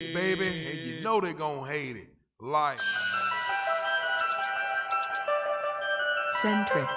baby, and you know they gonna hate it. Like centric.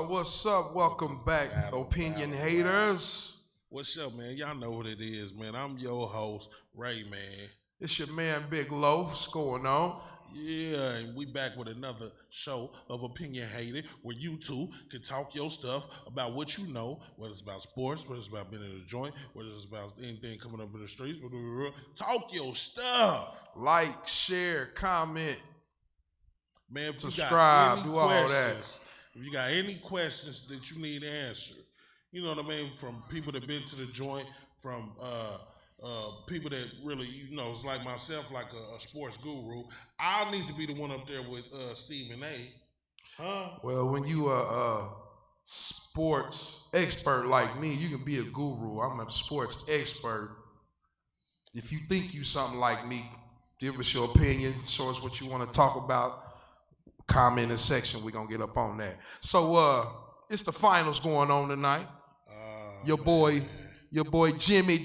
What's up? Welcome back, opinion haters. What's up, man? Y'all know what it is, man. I'm your host, Raymann. It's your man, Big Lowe. What's going on? Yeah, and we back with another show of Opinion Hated, where you two can talk your stuff about what you know, whether it's about sports, whether it's about being in a joint, whether it's about anything coming up in the streets. Talk your stuff. Like, share, comment, man. If subscribe, do all that. If you got any questions that you need answered, you know what I mean, from people that been to the joint, from people that really, you know, it's like myself, like a sports guru. I need to be the one up there with Stephen A. Huh? Well, when you a sports expert like me, you can be a guru. I'm a sports expert. If you think you something like me, give us your opinion, show us what you want to talk about. Comment in the section, we're gonna get up on that. So it's the finals going on tonight. Your boy your boy Jimmy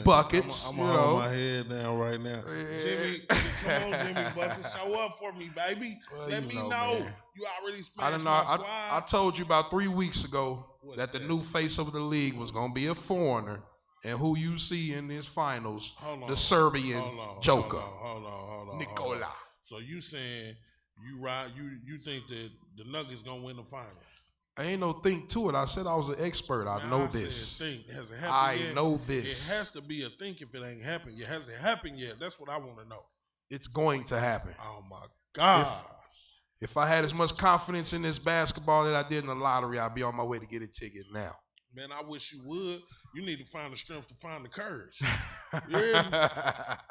Buckets. I'm you gonna know. hold my head down right now. Jimmy, come on, Jimmy Buckets, show up for me, baby. Well, Let you me know, know. man. You already I smashed don't my know. squad. I told you about 3 weeks ago What's that the that? new face of the league was gonna be a foreigner, and who you see in this finals, Hold on, the Serbian Joker, Hold on. Nikola. So you saying you think that the Nuggets gonna win the finals? I ain't no think to it. I said I was an expert. I know this. Said think. Has it happened yet? I know this. It has to be a think if it ain't happened yet. Has it happened yet? That's what I want to know. It's going to happen. Oh my God. If I had as much confidence in this basketball that I did in the lottery, I'd be on my way to get a ticket now. Man, I wish you would. You need to find the strength to find the courage. Yeah.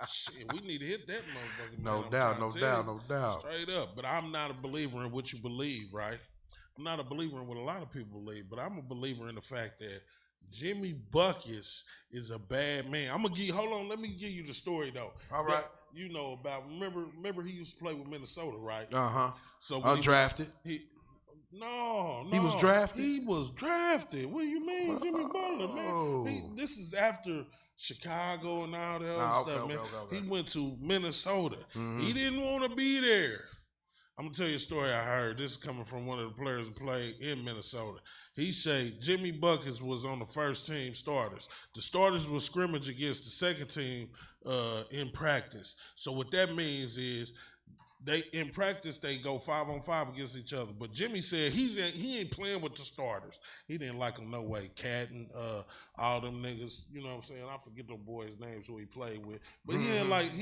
Shit, we need to hit that motherfucker. No doubt. Straight up. But I'm not a believer in what you believe, right? I'm not a believer in what a lot of people believe, but I'm a believer in the fact that Jimmy Buckets is a bad man. Hold on, let me give you the story though. All right. You know about, remember he used to play with Minnesota, right? Uh-huh. So undrafted. No. He was drafted? He was drafted. What do you mean, Jimmy Butler, man? This is after Chicago and all that other stuff, man. Okay. He went to Minnesota. Mm-hmm. He didn't want to be there. I'm going to tell you a story I heard. This is coming from one of the players who played in Minnesota. He say Jimmy Buckets was on the first team starters. The starters will scrimmage against the second team in practice. So what that means is in practice they go 5-on-5 against each other. But Jimmy said he ain't playing with the starters. He didn't like them no way. Cat and all them niggas, you know what I'm saying? I forget the boys' names who he played with. But he didn't like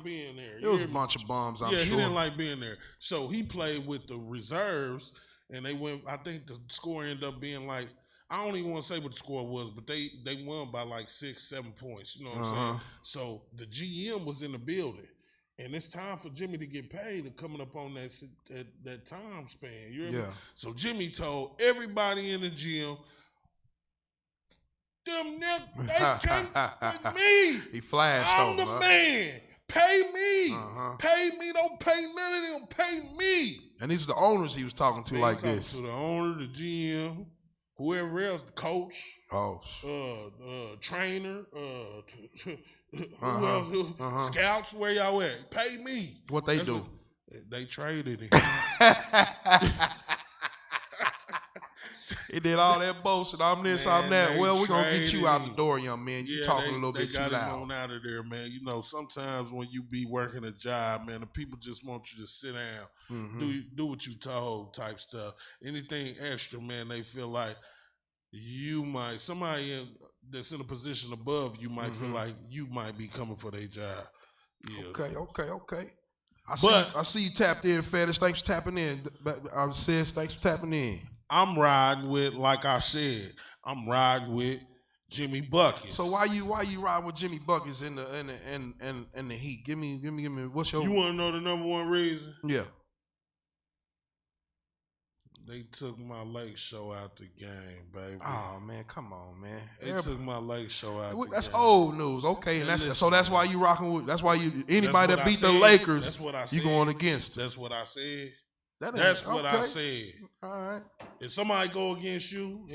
being there. It was a bunch of bums, I'm sure. Yeah, he didn't like being there. So he played with the reserves, and they went, I think the score ended up being like, I don't even want to say what the score was, but they won by like 6-7 points. You know what I'm saying? So the GM was in the building. And it's time for Jimmy to get paid and coming up on that time span. You remember? Yeah. So Jimmy told everybody in the gym, them niggas, they can't with me. He flashed I'm the man. Pay me. Pay me. Don't pay none of them. Pay me. And these are the owners he was talking to like this. To the owner, the GM, whoever else, the coach, trainer, who else? Scouts, where y'all at? Pay me. What they do? They traded him. He did all that bullshit. I'm this, I'm that. Well, we're going to get you out the door, young man. You talking a little bit too loud. They got him on out of there, man. You know, sometimes when you be working a job, man, the people just want you to sit down, do what you told type stuff. Anything extra, man, they feel like somebody that's in a position above you might feel like you might be coming for their job. Yeah. Okay. I see you tapped in, Fetish. Thanks for tapping in. Sis, thanks for tapping in. I'm riding with, like I said, Jimmy Buckets. So why you riding with Jimmy Buckets in the Heat? Give me. What's your? You want to know the number one reason? Yeah. They took my lake show out the game, baby. Oh man, come on, man. They took my lake show out. That's the game. old news, okay? And that's why you rocking with. That's why anybody that beat the Lakers, that's what I said. You going against. That's what I said. That's what I said. All right. If somebody go against you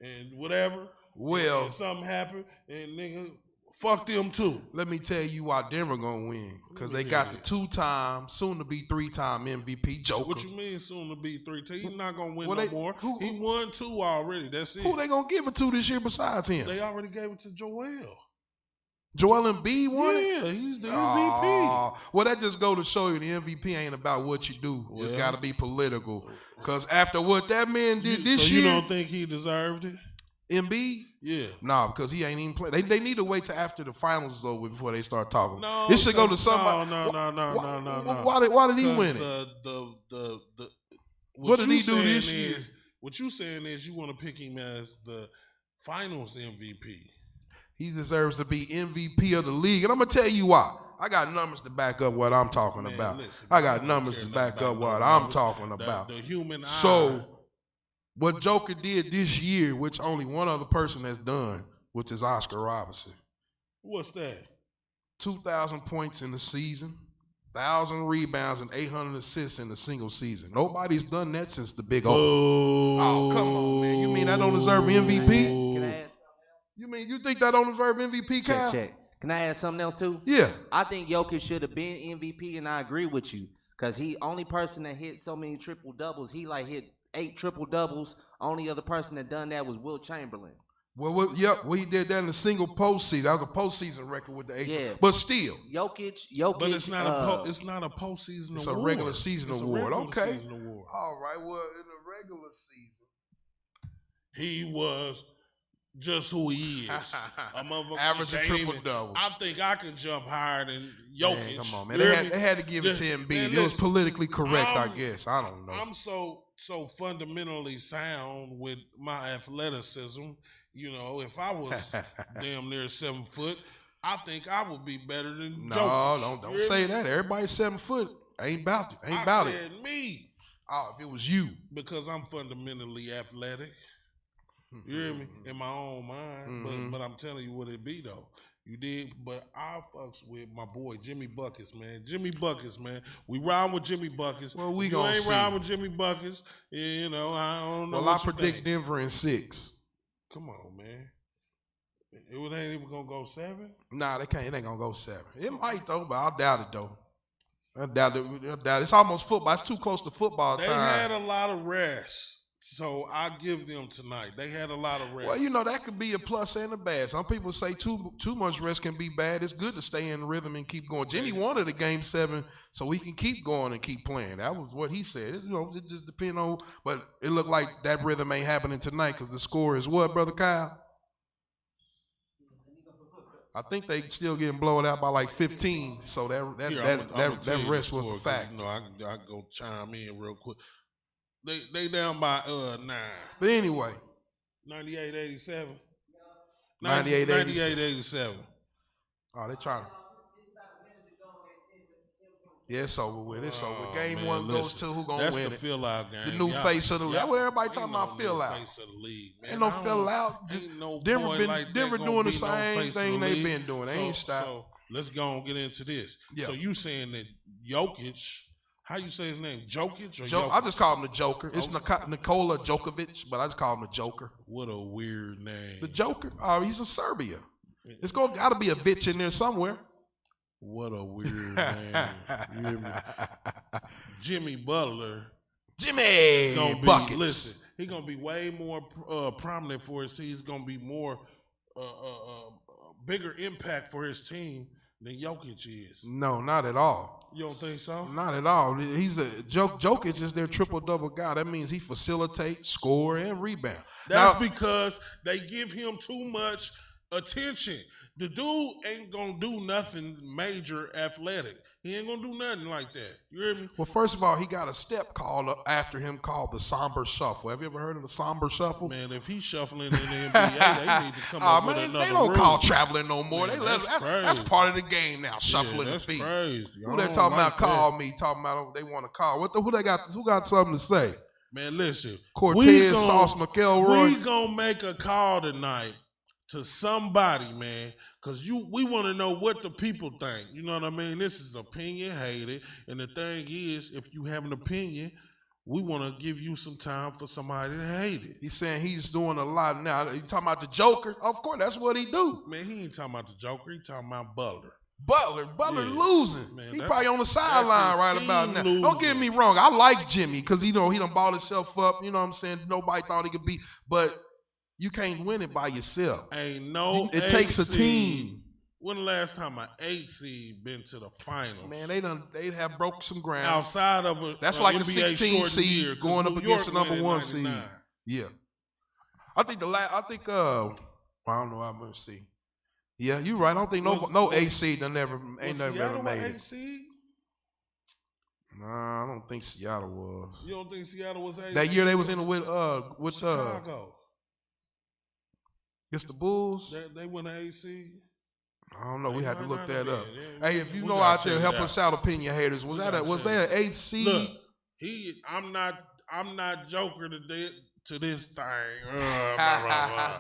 and whatever, and something happen, and nigga, fuck them too. Let me tell you why Denver gonna win. Because they got the 2-time, soon to be 3-time MVP Joker. What you mean soon to be 3-time? He's not gonna win no more. He won 2 already. That's it. Who they gonna give it to this year besides him? They already gave it to Joel. Joel Embiid won it? Yeah, he's the MVP. Well, that just go to show you the MVP ain't about what you do. It's got to be political. Because after what that man did this year. So you don't think he deserved it? Embiid? Yeah. Nah, because he ain't even played. They need to wait till after the finals is over before they start talking. No, it should go to somebody. No. Why did he win it? What did he do this year? What you saying is you want to pick him as the finals MVP. He deserves to be MVP of the league. And I'm going to tell you why. I got numbers to back up what I'm talking about. Listen, I got numbers to back up what I'm talking about. The human eye. So, what Joker did this year, which only one other person has done, which is Oscar Robertson. What's that? 2,000 points in the season, 1,000 rebounds, and 800 assists in a single season. Nobody's done that since the Big O. Oh, come on, man. You mean I don't deserve MVP? Can I ask? You think that don't deserve MVP, Kyle? Check. Can I add something else too? Yeah. I think Jokic should have been MVP, and I agree with you. Because he only person that hit so many triple doubles. He like hit 8 triple doubles. Only other person that done that was Will Chamberlain. Well, he did that in a single postseason. That was a postseason record with the 8. Yeah. But still. Jokic. But it's not a postseason award. It's a regular season award. Okay. Season award. All right. Well, in the regular season, he was just who he is. A motherfucker average triple double. I think I can jump higher than Jokic. Man, come on, man. They had to give it to Embiid. Man, it was politically correct, I guess. I don't know. I'm so fundamentally sound with my athleticism. You know, if I was damn near 7 foot, I think I would be better than Jokic. No, don't say that. Everybody's 7 foot. Ain't about it. I said me. Oh, if it was you. Because I'm fundamentally athletic. You hear me? In my own mind. But I'm telling you what it be, though. You did? But I fucks with my boy, Jimmy Buckets, man. Jimmy Buckets, man. We ride with Jimmy Buckets. Well, we you gonna ain't see. riding with Jimmy Buckets, you know, I don't know. Well, I predict Denver in 6. Come on, man. It ain't even going to go 7? Nah, they can't. It ain't going to go 7. It might, though, but I doubt it, though. I doubt it. It's almost football. It's too close to football time. They had a lot of rest, so I give them tonight. They had a lot of rest. Well, you know, that could be a plus and a bad. Some people say too much rest can be bad. It's good to stay in rhythm and keep going. Jimmy wanted a game 7 so he can keep going and keep playing. That was what he said. It just depends on, but it looked like that rhythm ain't happening tonight because the score is what, Brother Kyle? I think they still getting blown out by like 15, so that rest was a fact. You know, I go chime in real quick. They down by 9. But anyway. 98-87. 98-87. Oh, they trying to. Yeah, it's over with. It's over. Game man, 1 goes to who gonna win it. That's the fill-out game. The new face of the league. That's what everybody talking about, fill-out. Face of the league, man. Ain't no fill-out. Denver doing the same thing they've been doing. They ain't stopped. So let's go and get into this. Yeah. So you saying that Jokic, how you say his name? Jokic or Jokic? I just call him the Joker. It's Nikola Djokovic, but I just call him the Joker. What a weird name. The Joker? Oh, he's from Serbia. It's got to be a bitch in there somewhere. What a weird name. You hear me? Jimmy Butler. Jimmy Buckets. Listen, he's going to be way more prominent for his team. He's going to be more bigger impact for his team than Jokic is. No, not at all. You don't think so? Not at all. Jokic is their triple-double guy. That means he facilitates, score, and rebound. That's because they give him too much attention. The dude ain't going to do nothing major athletic. He ain't going to do nothing like that. You hear me? Well, first of all, he got a step called after him called the Somber Shuffle. Have you ever heard of the Somber Shuffle? Man, if he's shuffling in the NBA, they need to come up with another they don't rule. call traveling no more. Man, that's part of the game now, shuffling the feet. Crazy. Who they talking about call me, talking about they want to call. Who got something to say? Man, listen. Cortez, Sauce, McElroy. We going to make a call tonight to somebody, man. Because we want to know what the people think. You know what I mean? This is opinion hated. And the thing is, if you have an opinion, we want to give you some time for somebody to hate it. He's saying he's doing a lot now. You talking about the Joker? Of course, that's what he do. Man, he ain't talking about the Joker. He talking about Butler. Butler losing. Man, he probably on the sideline right about now. Losing. Don't get me wrong. I like Jimmy because he done balled himself up. You know what I'm saying? Nobody thought he could beat. But you can't win it by yourself. Ain't no It takes a team. When the last time an 8 seed been to the finals? Man, they have broke some ground. Outside of a that's like NBA a 16 seed going up against the number 1 seed. Yeah. I think I don't know, I'm gonna see. Yeah, you're right. I don't think no 8 seed ain't never made it. 8 seed? Nah, I don't think Seattle was. You don't think Seattle was 8 that seed? year they was in it with Chicago. It's the Bulls. They went to 8 seed. I don't know. We have to look that up. Hey, if you know out there, help us out, opinion haters. Was there an 8th seed? Look, I'm not Joker to this thing.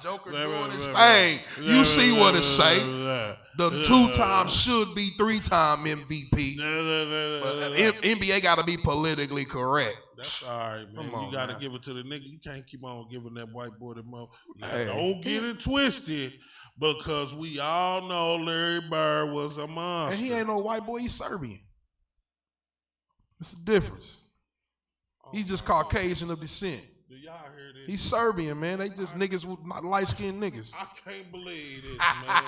Joker doing his thing. You see what it say. The 2-time should be 3-time MVP. But NBA got to be politically correct. That's all right, man. Come on, you got to give it to the nigga. You can't keep on giving that white boy the mo. Now, don't get it twisted, because we all know Larry Bird was a monster. And he ain't no white boy. He's Serbian. It's a difference. He's just Caucasian of descent. Do y'all hear this? He's Serbian, man. They just niggas, light-skinned niggas. I can't believe this, man.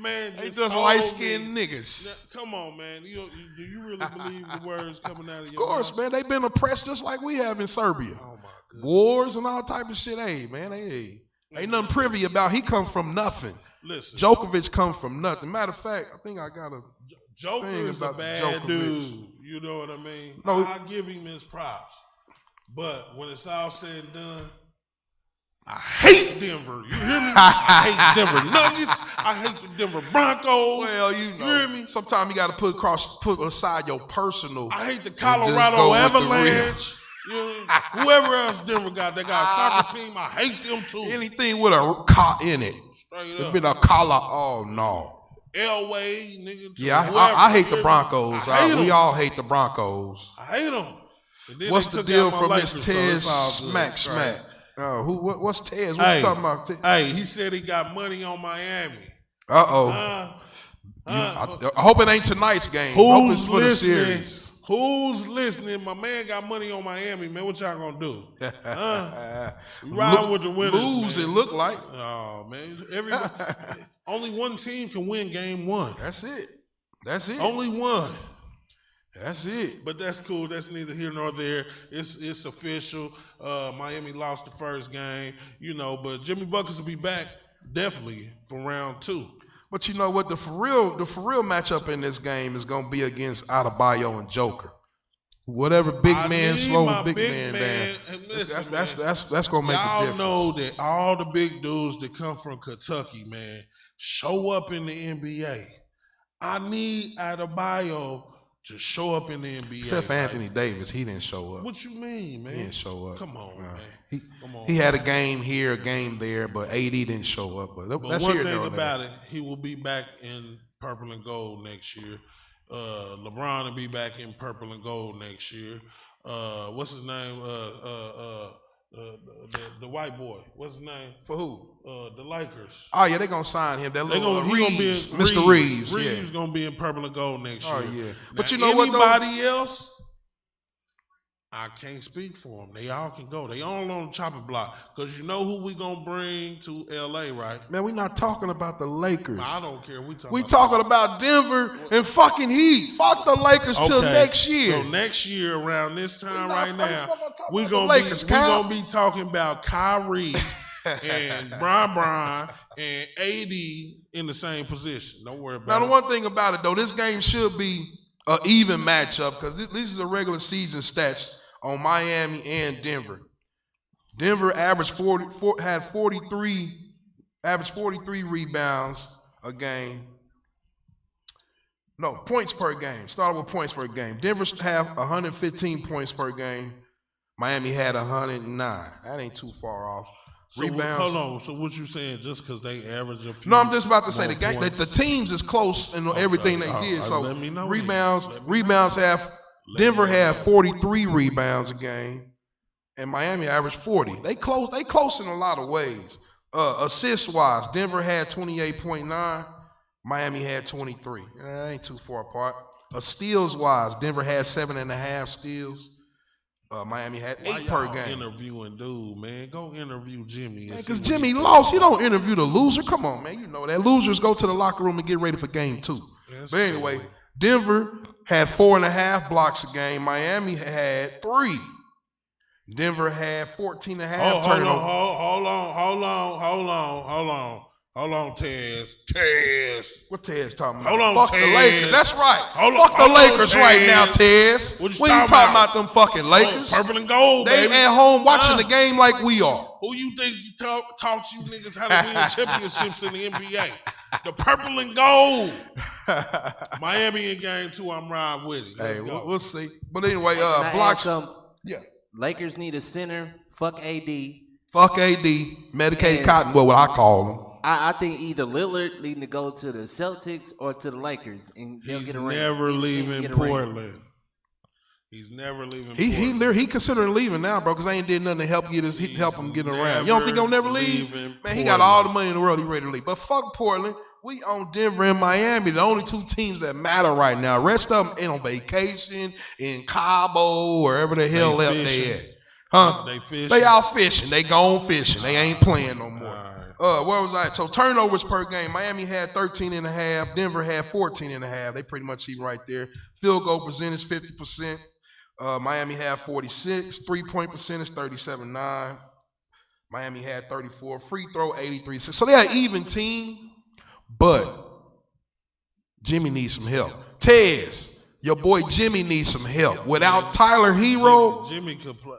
Man, They just light-skinned niggas. Now, come on, man. Do you really believe the words coming out of your mouth? Of course, man. They've been oppressed just like we have in Serbia. Oh, my goodness. Wars and all type of shit. Hey, man. Ain't nothing privy about. He come from nothing. Listen. Djokovic come from nothing. Matter of fact, I think I got a Joker thing is a about bad Djokovic. dude. You know what I mean? No. I give him his props. But when it's all said and done, I hate Denver. You hear me? I hate Denver Nuggets. I hate the Denver Broncos. Well, you know. hear me? Sometimes you got to put aside your personal. I hate the just Colorado go with the Avalanche. You know, whoever else Denver got, they got a soccer team. I hate them too. Anything with a "ca" in it. Straight It's up. been a collar. Oh no. Elway, nigga. Yeah, whoever, I hate the you hear me? Broncos. I hate We them. all hate the Broncos. I hate them. And then What's they the took deal out my from Lakers, Miss so Tez it's all good. Smack It's Smack? crazy. What's Tez? What you talking about? Hey, he said he got money on Miami. Uh-oh. I hope it ain't tonight's game. I hope it's Who's for the listening? series. Who's listening? My man got money on Miami, man. What y'all gonna do? We ride with the winners, Lose, man. it look like. Oh man, everybody. Only one team can win game one. That's it. That's it. Only one. That's it. But that's cool. That's neither here nor there. It's official. Miami lost the first game, you know, but Jimmy Buckets will be back definitely for round 2. But you know what? The for real matchup in this game is gonna be against Adebayo and Joker. Whatever big I man need slow my big big man man. down. And listen, That's gonna make a y'all difference. know that all the big dudes that come from Kentucky, man, show up in the NBA. I need Adebayo to show up in the NBA. Except for like, Anthony Davis, he didn't show up. What you mean, man? He didn't show up. Come on, man. Come on. He had a game here, a game there, but AD didn't show up. But But that's one here thing nor there. about it, he will be back in purple and gold next year. LeBron will be back in purple and gold next year. What's his name? The white boy. What's his name? For who? The Lakers. Oh yeah, they gonna sign him. That They little gonna, he gonna be in, Mr. Reeves. Reeves gonna be in purple and gold next Oh, year. yeah. Now, But you know what, though? anybody else, I can't speak for them. They all can go. They all on the chopping block. Because you know who we gonna bring to L.A., right? Man, we not talking about the Lakers. I don't care. We We talking about Denver and fucking Heat. Fuck the Lakers till next year. So next year around this time not right first now, of all talking we about gonna the Lakers, we Cal. gonna be talking about Kyrie and Brian and AD in the same position. Don't worry about Now, the it. one thing about it, though, this game should be an even matchup because these are the regular season stats on Miami and Denver. Denver averaged 43 rebounds a game. No, points per game. Started with points per game. Denver have 115 points per game. Miami had 109. That ain't too far off. So Rebounds. hold on. So what you saying? Just because they average a few? No, I'm just about to say more the game. points? The teams is close in everything they did. So let me know rebounds, then. Let me rebounds have. Let Denver me had know. 43 rebounds a game, and Miami averaged 40. They close in a lot of ways. Assist wise, Denver had 28.9. Miami had 23. That ain't too far apart. Steals wise, Denver had 7.5 steals. Miami had 8 Why per y'all game. interviewing dude, man? Go interview Jimmy. and see Because what Jimmy he think lost. He about don't interview the loser. Come on, man. You know that. Losers go to the locker room and get ready for game 2. That's But anyway, cool. Denver had 4.5 blocks a game. Miami had 3. Denver had 14.5 Hold turnovers. on, Tez. What Tez talking about? Hold on, Fuck Tez. the Lakers. That's right. Hold on, Fuck the hold on, Lakers Tez. right now, Tez. What you We ain't talking talking about? about them fucking Lakers. Purple and gold, They baby. at home watching Huh? the game like we are. Who you think taught you niggas how to win championships in the NBA? The purple and gold. Miami in game 2, I'm riding with it. Let's Hey, go. we'll see. But anyway, Can I add blocks. some? Yeah. Lakers need a center. Fuck AD. Fuck AD. Medicated cotton, what I call him. I think either Lillard need to go to the Celtics or to the Lakers, and they'll He's get a ring. never leaving Get a ring. Portland. He's never leaving Portland. He considering leaving now, bro, because they ain't did nothing to help him get around. You don't think he'll never leave? Man, he got all the money in the world. He ready to leave. But fuck Portland. We on Denver and Miami, the only two teams that matter right now. Rest of them ain't on vacation in Cabo, wherever the hell else they at. Huh? They fishing. They out fishing. They gone fishing. They ain't playing no more. Where was I? So turnovers per game. Miami had 13.5. Denver had 14.5. They pretty much even right there. Field goal percentage 50%. Miami had 46. 3-point percentage 37.9. Miami had 34. Free throw 83. So they had even team, but Jimmy needs some help. Tez, your boy Jimmy needs some help. Without Tyler Hero, Jimmy could play.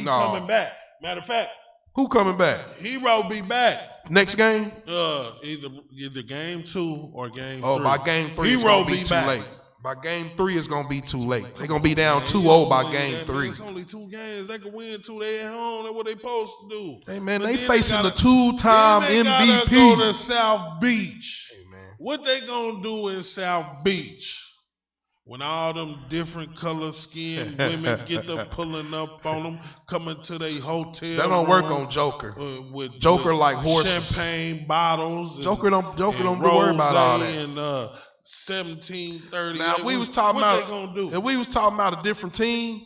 Coming back. Matter of fact, who coming back? Hero be back Next game? Either game 2 or game 3. Oh, by game 3 it's Hero gonna be too back. late. By game 3 it's gonna be too late. They're gonna be down 2-0 by game 3. It's only 2 games. They can win 2. They at home. That's what they supposed to do. Hey man, But they then facing the gotta- 2-time then they gotta MVP. go to South Beach. Hey man. What they gonna do in South Beach when all them different color skinned women get to pulling up on them, coming to their hotel? That don't work room, on Joker. with Joker like horses. champagne bottles. Joker don't worry about all that. And 1730. Now we was talking what about they gonna do? if we was talking about a different team.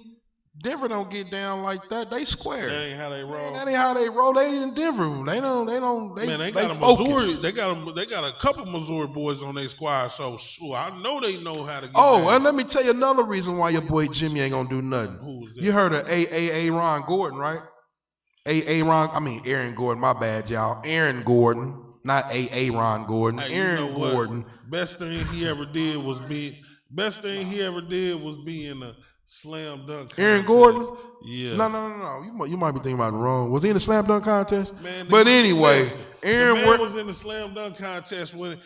Denver don't get down like that. They square. That ain't how they roll. That ain't how they roll. They in Denver. They Man, they got a focus. Missouri. They got a couple Missouri boys on their squad. So sure, I know they know how to get. Oh, down. and let me tell you another reason why your boy Jimmy ain't gonna do nothing. Who was that? You heard of Aaron Gordon, right? Aaron Gordon. My bad, y'all. Aaron Gordon, not Aaron Gordon. Hey, Aaron you know what? Gordon. Best thing he ever did was be in a slam dunk contest. Aaron Gordon? Yeah. No. You might be thinking about it wrong. Was he in the slam dunk contest? Man, But anyway, listen, Aaron the man Gordon. was in the slam dunk contest when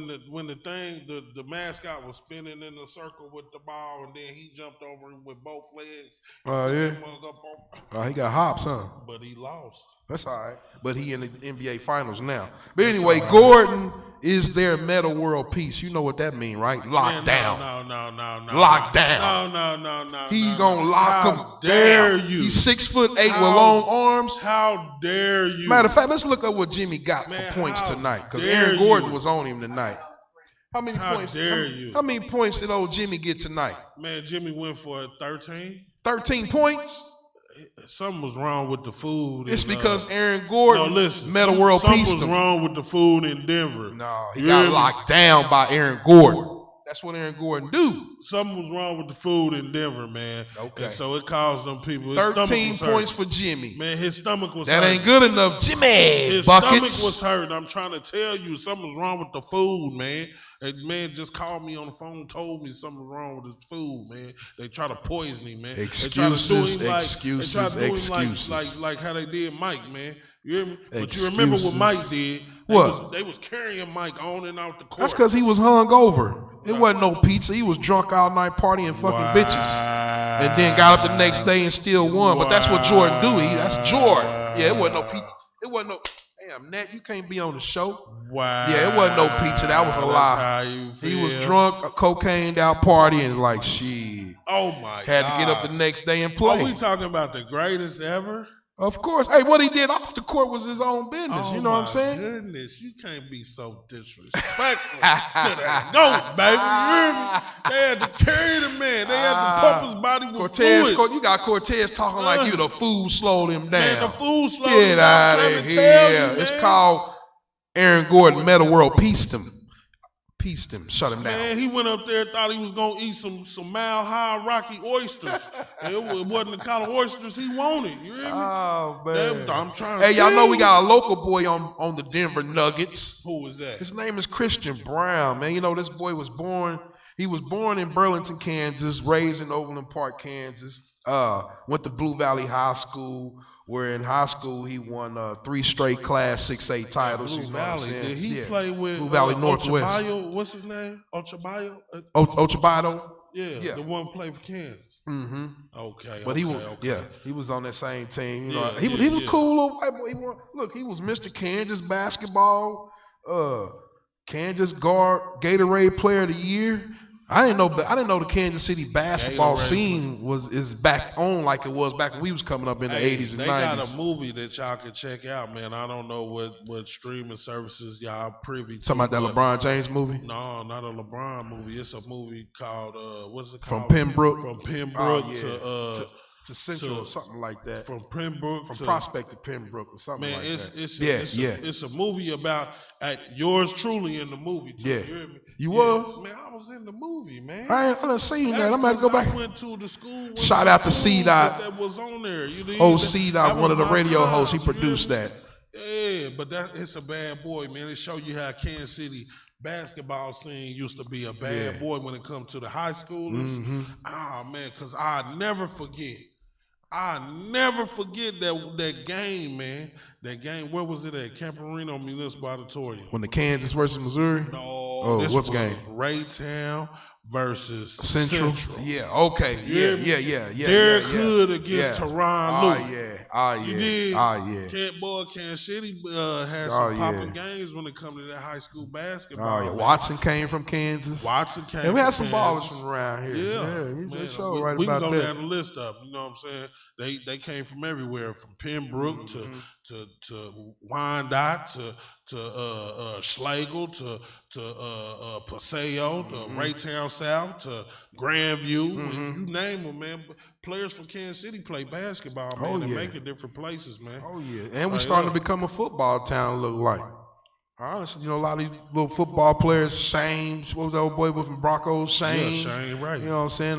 the mascot was spinning in a circle with the ball, and then he jumped over him with both legs. Oh yeah. He got hops, huh? But he lost. That's all right. But he in the NBA Finals now. But anyway, Gordon is their meta world peace. You know what that mean, right? Locked down. No. Locked down. No. He gonna lock him How dare down. you? He's 6'8" with How- long arms. How dare you? Matter of fact, let's look up what Jimmy got Man, for points how tonight. Because dare Aaron Gordon you? was on him tonight. How many How points? dare you? How many points did old Jimmy get tonight? Man, Jimmy went for 13. 13 points. Something was wrong with the food. It's and, because Aaron Gordon no, listen. meta world Something peace was him. wrong with the food in Denver. No, he You got hear me? locked down by Aaron Gordon. That's what Aaron Gordon do. Something was wrong with the food in Denver, man. Okay. And so it caused them people. His stomach 13 was points hurt. for Jimmy. Man, his stomach was That hurt. ain't good enough. Jimmy His stomach buckets. was hurt. I'm trying to tell you, something was wrong with the food, man. That man just called me on the phone, told me something was wrong with his food, man. They try to poison him, man. Excuses, they try to excuses, do him excuses. like how they did Mike, man. You hear me? But Excuses. you remember what Mike did? What? They was carrying Mike on and out the court. That's because he was hung over. It wasn't no pizza. He was drunk all night partying fucking bitches. And then got up the next day and still won. But that's what Jordan do. That's Jordan. Yeah, it wasn't no pizza. It wasn't no... Damn, Nat, you can't be on the show. Wow. Yeah, it wasn't no pizza. That was a lie. How you He feel. was drunk, cocaine out partying like shit. Oh my god. Had to get up the next day and Are play. we talking about the greatest ever? Of course. Hey, what he did off the court was his own business. You know what I'm saying? Oh my goodness, you can't be so disrespectful to that goat, baby. You hear me? They had to carry the man. They had to pump his body with Cortez, fluids. you got Cortez talking like you the food slowed him down. Man, the food slowed Get him out down. of here. It's called Aaron Gordon Meta World pieced him. Pieced him, shut him down. Man, he went up there, thought he was gonna eat some Mile High Rocky oysters. And it wasn't the kind of oysters he wanted. You hear me? Oh man. I'm trying to Hey, y'all tell know we you. got a local boy on the Denver Nuggets. Who was that? His name is Christian Brown, man. You know, this boy was born in Burlington, Kansas, raised in Overland Park, Kansas. Went to Blue Valley High School, where in high school he won 3 straight Class 6A titles. Blue You know what I'm Valley. saying? Did he Yeah. play with Blue Valley Northwest? Ochabayo? What's his name? Ochabayo? Ochabato? Yeah, the one played for Kansas. Mm-hmm. Okay, But okay. he was on that same team. You know, Yeah, he was cool little white boy. He was Mr. Kansas basketball, Kansas guard, Gatorade Player of the Year. I didn't know the Kansas City basketball scene is back on like it was back when we was coming up in the 80s and 90s. They got a movie that y'all can check out, man. I don't know what streaming services y'all privy to. Talking about that LeBron James movie? No, not a LeBron movie. It's a movie called what's it From called? Pembroke? From Pembroke to Central or something like that. From Pembroke from Prospect to Pembroke or something like that. It's a movie about yours truly in the movie too. Yeah. You hear me? You was? Man, I was in the movie, man. I done seen that. I'm about to go back. I went to the school. Shout out to C-Dot. That was on there. C-Dot, one of the radio hosts. He produced that. Yeah, but it's a bad boy, man. It show you how Kansas City basketball scene used to be a bad boy when it comes to the high schoolers. Mm-hmm. Man, because I never forget that game, man. That game, where was it at? Camperino Municipal Auditorium. When the Kansas versus Missouri? No. This what's game? Raytown versus Central. Yeah, okay. Yeah. Derek Hood against Teron Lewis. You did? Yeah. Kansas City had some popping games when it comes to that high school basketball. Watson came from Kansas. And we had some ballers from around here. We can go down the list of them. You know what I'm saying? They came from everywhere, from Pembroke to Wyandotte to Schlegel to Paseo to Raytown South to Grandview. You name them, man. Players from Kansas City play basketball, man, and make it different places, man. Oh, yeah. And we're starting to become a football town, look like. Honestly, a lot of these little football players, Shane, what was that old boy from Broncos? Shane. Yeah, Shane Wright. You know what I'm saying?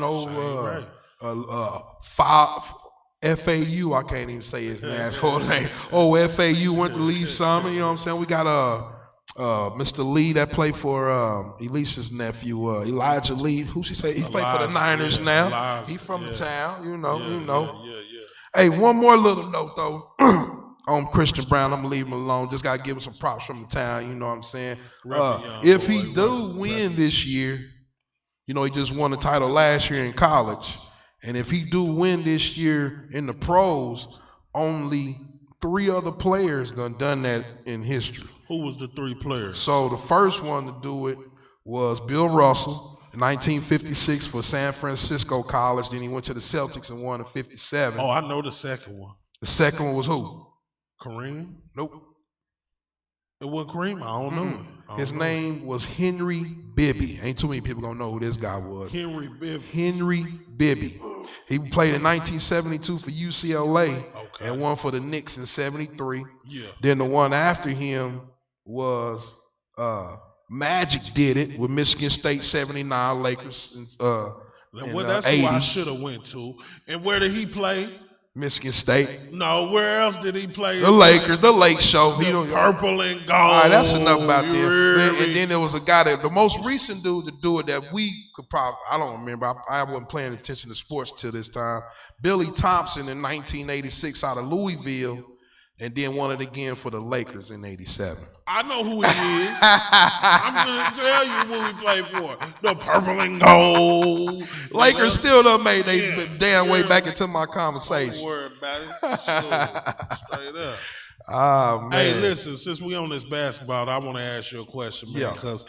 FAU, I can't even say his full name. FAU went to Lee Summer, you know what I'm saying? We got Mr. Lee that played for Alicia's nephew, Elijah Lee. Who she say? He played for the Niners now. Elijah, he from the town, you know. Hey, one more little note though. On Christian Brown, I'm gonna leave him alone. Just gotta give him some props from the town, you know what I'm saying? If he do win this year, he just won the title last year in college. And if he do win this year in the pros, only 3 other players done that in history. Who was the 3 players? So the first one to do it was Bill Russell in 1956 for San Francisco College. Then he went to the Celtics and won in 57. Oh, I know the second one. The second one was who? Kareem? Nope. It wasn't Kareem? I don't know. His name was Henry Bibby. Ain't too many people gonna know who this guy was. Henry Bibby. He played in 1972 for UCLA and won for the Knicks in 73. Yeah. Then the one after him was Magic did it with Michigan State 79, Lakers in that's 80. who I should have went to. And where did he play? Michigan State. No, where else did he play? The Lakers, the Lake Show. Purple and gold. All right, that's enough about them. And then there was a guy the most recent dude to do it that we could probably, I don't remember. I wasn't paying attention to sports till this time. Billy Thompson in 1986 out of Louisville, and then won it again for the Lakers in 87. I know who he is. I'm going to tell you who he played for. The purple and gold. Lakers still done made they damn way back into my conversation. Don't worry about it. Sure. Straight up. Ah, man. Hey, listen, since we on this basketball, I want to ask you a question, man, because,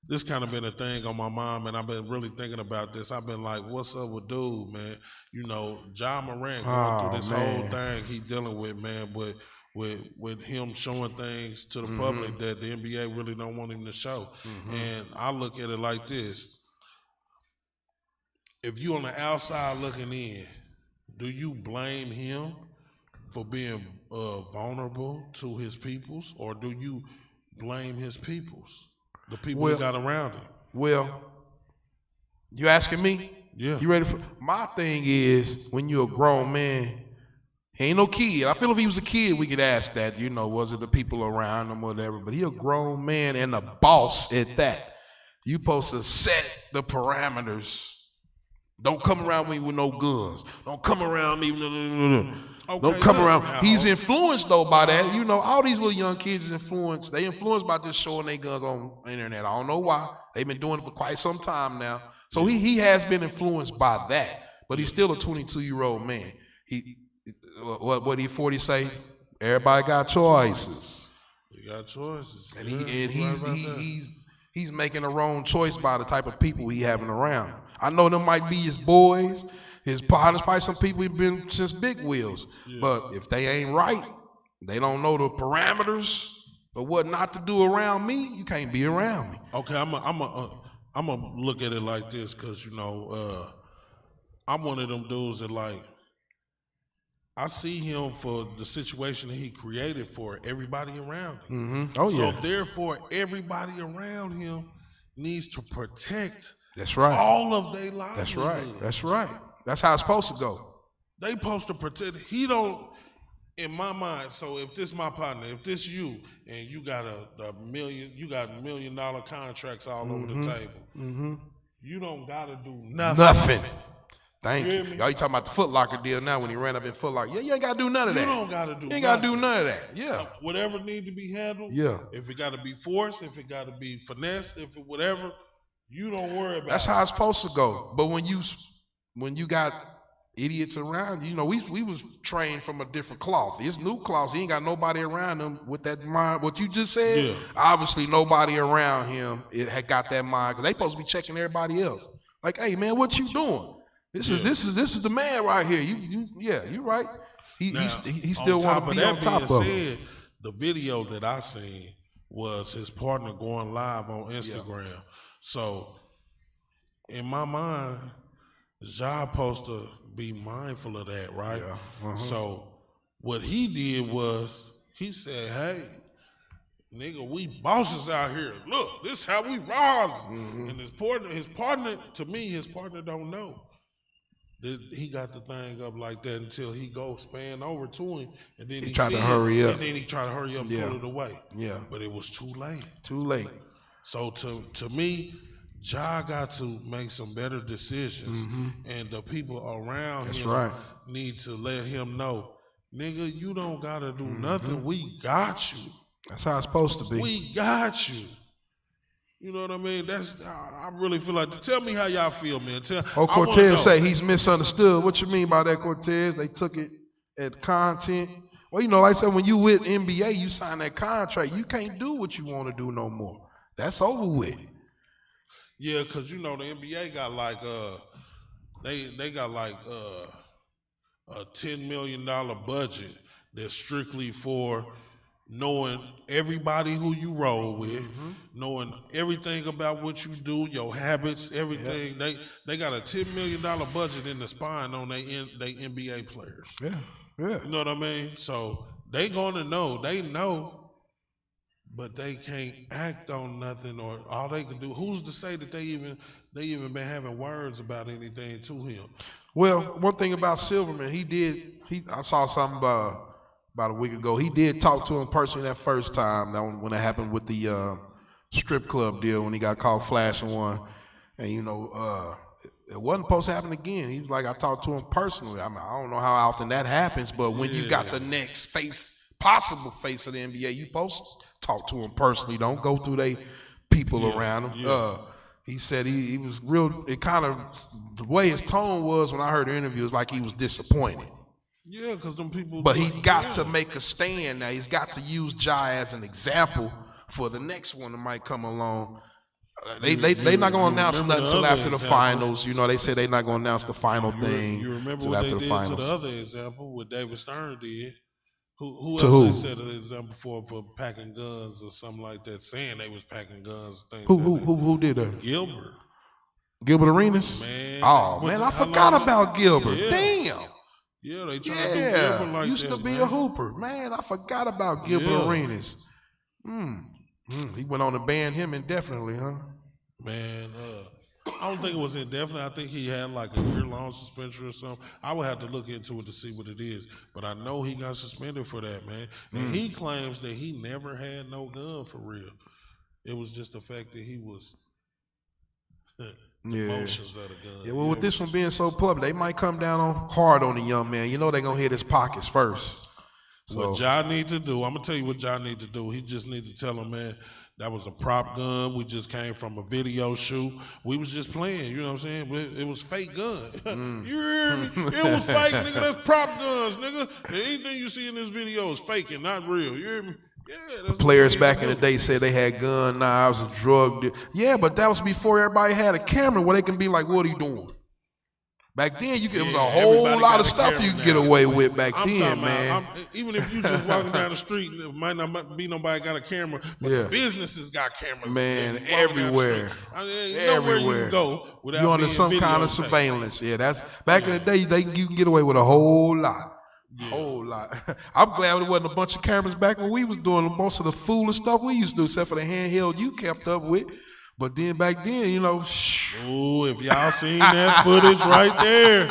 this kind of been a thing on my mind, and I've been really thinking about this. I've been like, what's up with dude, man? Ja Morant going through this whole thing he dealing with, man, with him showing things to the public that the NBA really don't want him to show. And I look at it like this. If you on the outside looking in, do you blame him for being vulnerable to his peoples, or do you blame his peoples, the people he got around him? Well, you asking me? Yeah. You ready for my thing is when you're a grown man, he ain't no kid. I feel if he was a kid, we could ask that, was it the people around him or whatever, but he a grown man and a boss at that. You supposed to set the parameters. Don't come around me with no guns. Don't come around me. Don't come look around. now. He's influenced though by that. You know, all these little young kids is influenced. They influenced by just showing their guns on the internet. I don't know why. They've been doing it for quite some time now. So he has been influenced by that. But he's still a 22-year-old man. What he 40 say? Everybody got choices. You got choices. And Yeah, he's making the wrong choice by the type of people he having around. I know them might be his boys, his partners, probably some people he's been since Big Wheels. Yeah. But if they ain't right, they don't know the parameters of what not to do around me, you can't be around me. Okay, I'm a look at it like this, because you know, I'm one of them dudes that like, I see him for the situation that he created for everybody around him. Oh yeah. So therefore, everybody around him needs to protect That's right. all of their lives. That's right. That's right. That's how it's supposed to go. They supposed to protect. He don't. In my mind, so if this my partner, if this you, and you got a million, you got $1 million contracts all over the table, you don't gotta do nothing. Thank you. Y'all, you talking about the Foot Locker deal now when he ran up in Foot Locker. Yeah, you ain't gotta do none of that. You don't gotta do. You ain't gotta do none of that. Yeah. Whatever need to be handled. Yeah. If it gotta be forced, if it gotta be finesse, if it whatever, you don't worry about. That's how it's supposed to go. But when you got idiots around, you know, we was trained from a different cloth. It's new cloth. He ain't got nobody around him with that mind. What you just said, Yeah. Obviously nobody around him had got that mind, because they supposed to be checking everybody else. Like, hey man, what you doing? This is the man right here. You're right. He still want to be on top of it. The video that I seen was his partner going live on Instagram. Yeah. So in my mind, Ja supposed to be mindful of that, right? Yeah. So what he did was he said, "Hey, nigga, we bosses out here. Look, this how we roll." And his partner, to me, his partner don't know. He got the thing up like that until he goes span over to him, and then he tried to hurry up. And then he tried to hurry up and pull it away. Yeah. But it was too late. Too late. So to me, Ja got to make some better decisions, and the people around him need to let him know, nigga, you don't gotta do nothing. We got you. That's how it's supposed to be. We got you. You know what I mean? I really feel like. Tell me how y'all feel, man. Cortez say he's misunderstood. What you mean by that, Cortez? They took it at content. Well, you know, like I said, when you with NBA, you sign that contract. You can't do what you want to do no more. That's over with. Yeah, because you know the NBA got like they got like a $10 million budget that's strictly for knowing everybody who you roll with, knowing everything about what you do, your habits, everything. Yeah. They got a $10 million budget in the spine on they NBA players. Yeah, yeah. You know what I mean? So they gonna know. They know, but they can't act on nothing, or all they can do. Who's to say that they even been having words about anything to him? Well, one thing about Silverman, I saw something about a week ago. He did talk to him personally that first time, when it happened with the strip club deal, when he got caught flashing one. And, you know, it wasn't supposed to happen again. He was like, I talked to him personally. I mean, I don't know how often that happens, but when you got the next possible face of the NBA, you supposed to talk to him personally. Don't go through they people around him. Yeah. He said he was real, it kind of, the way his tone was when I heard the interview, it was like he was disappointed. Yeah, because them people. But he got to make a stand now. He's got to use Ja as an example for the next one that might come along. They not gonna announce nothing until after the finals. You know, they say they're not gonna announce the final thing. You remember what they did to the other example, what David Stern did? Who to else they set an example for packing guns or something like that, saying they was packing guns? Things who did that? Gilbert Arenas. Man, I forgot about Gilbert. Yeah. Damn. Yeah, they trying to do Gilbert like used that, to be man. a hooper. Man, I forgot about Gilbert Arenas. He went on to ban him indefinitely, huh? Man, I don't think it was indefinite. I think he had like a year-long suspension or something. I would have to look into it to see what it is. But I know he got suspended for that, man. And he claims that he never had no gun for real. It was just the fact that he was Yeah. motions of the gun. Yeah, well, with this one being so public, they might come down hard on the young man. You know they're going to hit his pockets first. So, What y'all need to do, I'm going to tell you what y'all need to do. He just need to tell him, man, that was a prop gun. We just came from a video shoot. We was just playing, you know what I'm saying? It was fake gun. You hear me? It was fake, nigga. That's prop guns, nigga. And anything you see in this video is fake and not real. You hear me? Yeah, that's players back in the day said they had gun knives and drug. Yeah, but that was before everybody had a camera where they can be like, what are you doing? Back then, it was a whole lot of stuff you could get away with back then, man. Even if you just walking down the street, it might not be nobody got a camera, but the businesses got cameras. Man, everywhere. Nowhere you can go without you under being some kind of videotaped. surveillance. Yeah, that's back in the day. You can get away with a whole lot. Whole lot. I'm glad there wasn't a bunch of cameras back when we was doing most of the foolish stuff we used to do, except for the handheld you kept up with. But then back then, you know, ooh, if y'all seen that footage right there,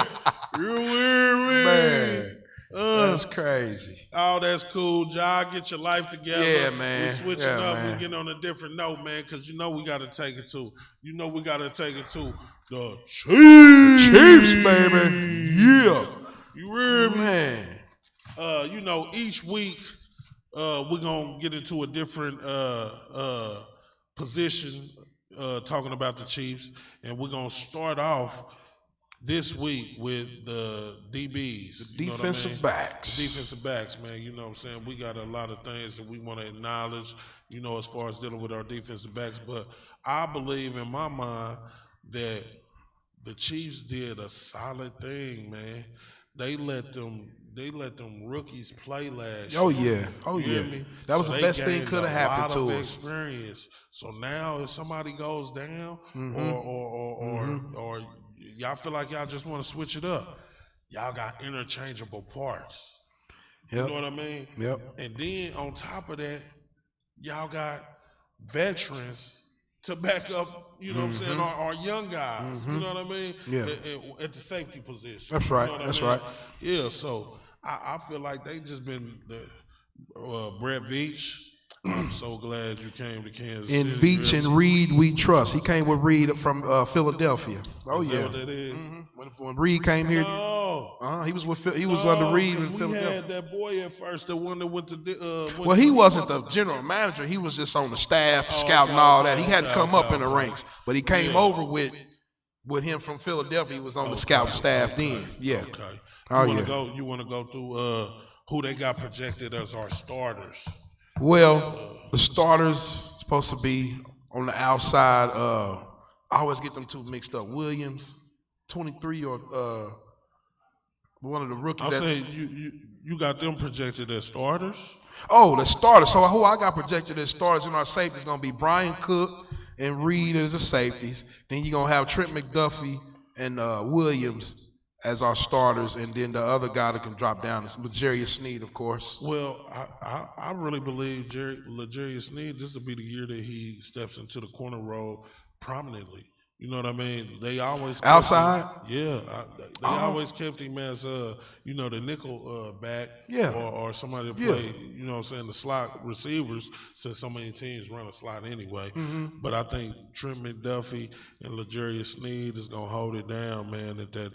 you hear me? Man, that's crazy. Oh, that's cool. Ja, get your life together. Yeah, man. We're switching Yeah, up. man. We're getting on a different note, man, because you know we got to take it to. You know we got to take it to the Chiefs, baby. Yeah. You hear me? Man. You know, each week we're going to get into a different position talking about the Chiefs, and we're going to start off this week with the DBs. The defensive backs. Defensive backs, man. You know what I'm saying? We got a lot of things that we want to acknowledge, you know, as far as dealing with our defensive backs. But I believe in my mind that the Chiefs did a solid thing, man. They let them rookies play last year. Oh yeah, oh You hear yeah. me? That was So the they best thing gained could have a happened lot to of us. experience. So now, if somebody goes down, or y'all feel like y'all just want to switch it up, y'all got interchangeable parts. Yep. You know what I mean? Yep. And then on top of that, y'all got veterans to back up, you know what I'm saying, our young guys, you know what I mean? Yeah. At the safety position. That's right, You know what that's I mean? right. Yeah, so I feel like they just been, Brett Veach, I'm so glad you came to Kansas In City. Veach and Reed, we trust. He came with Reed from Philadelphia. Oh Is that yeah. what that is? When Reed came here, No. he was under Reed in because we Philadelphia. had that boy at first, the one that went to Well, he wasn't the general manager. He was just on the staff, scouting all that. He had to come up in the ranks, but he came over with him from Philadelphia. He was on the scout staff then. Yeah. Okay. Oh, You want to go through who they got projected as our starters? Well, the starters supposed to be on the outside. I always get them two mixed up. Williams, 23, or one of the rookies. I'm saying you got them projected as starters. Oh, the starters. So who I got projected as starters in our safety is going to be Brian Cook and Reed as the safeties. Then you're going to have Trent McDuffie and Williams as our starters, and then the other guy that can drop down is L'Jarius Sneed, of course. Well, I really believe L'Jarius Sneed, this will be the year that he steps into the corner role prominently. You know what I mean? They always kept Outside? Him, they always kept him as the nickel back, or somebody to play. You know what I'm saying? The slot receivers, since so many teams run a slot anyway. But I think Trent McDuffie and L'Jarius Sneed is gonna hold it down, man. At that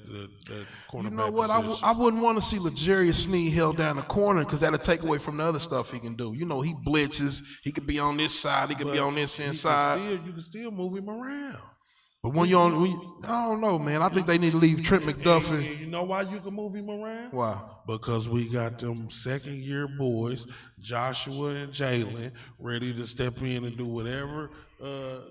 cornerback. You know what? position. I wouldn't want to see L'Jarius Sneed held down the corner because that'll take away from the other stuff he can do. You know, he blitzes. He could be on this side. He could be on this inside. You can still move him around. But when you're on, I don't know, man. I think they need to leave Trent McDuffie. And you know why you can move him around? Why? Because we got them second-year boys, Joshua and Jalen, ready to step in and do whatever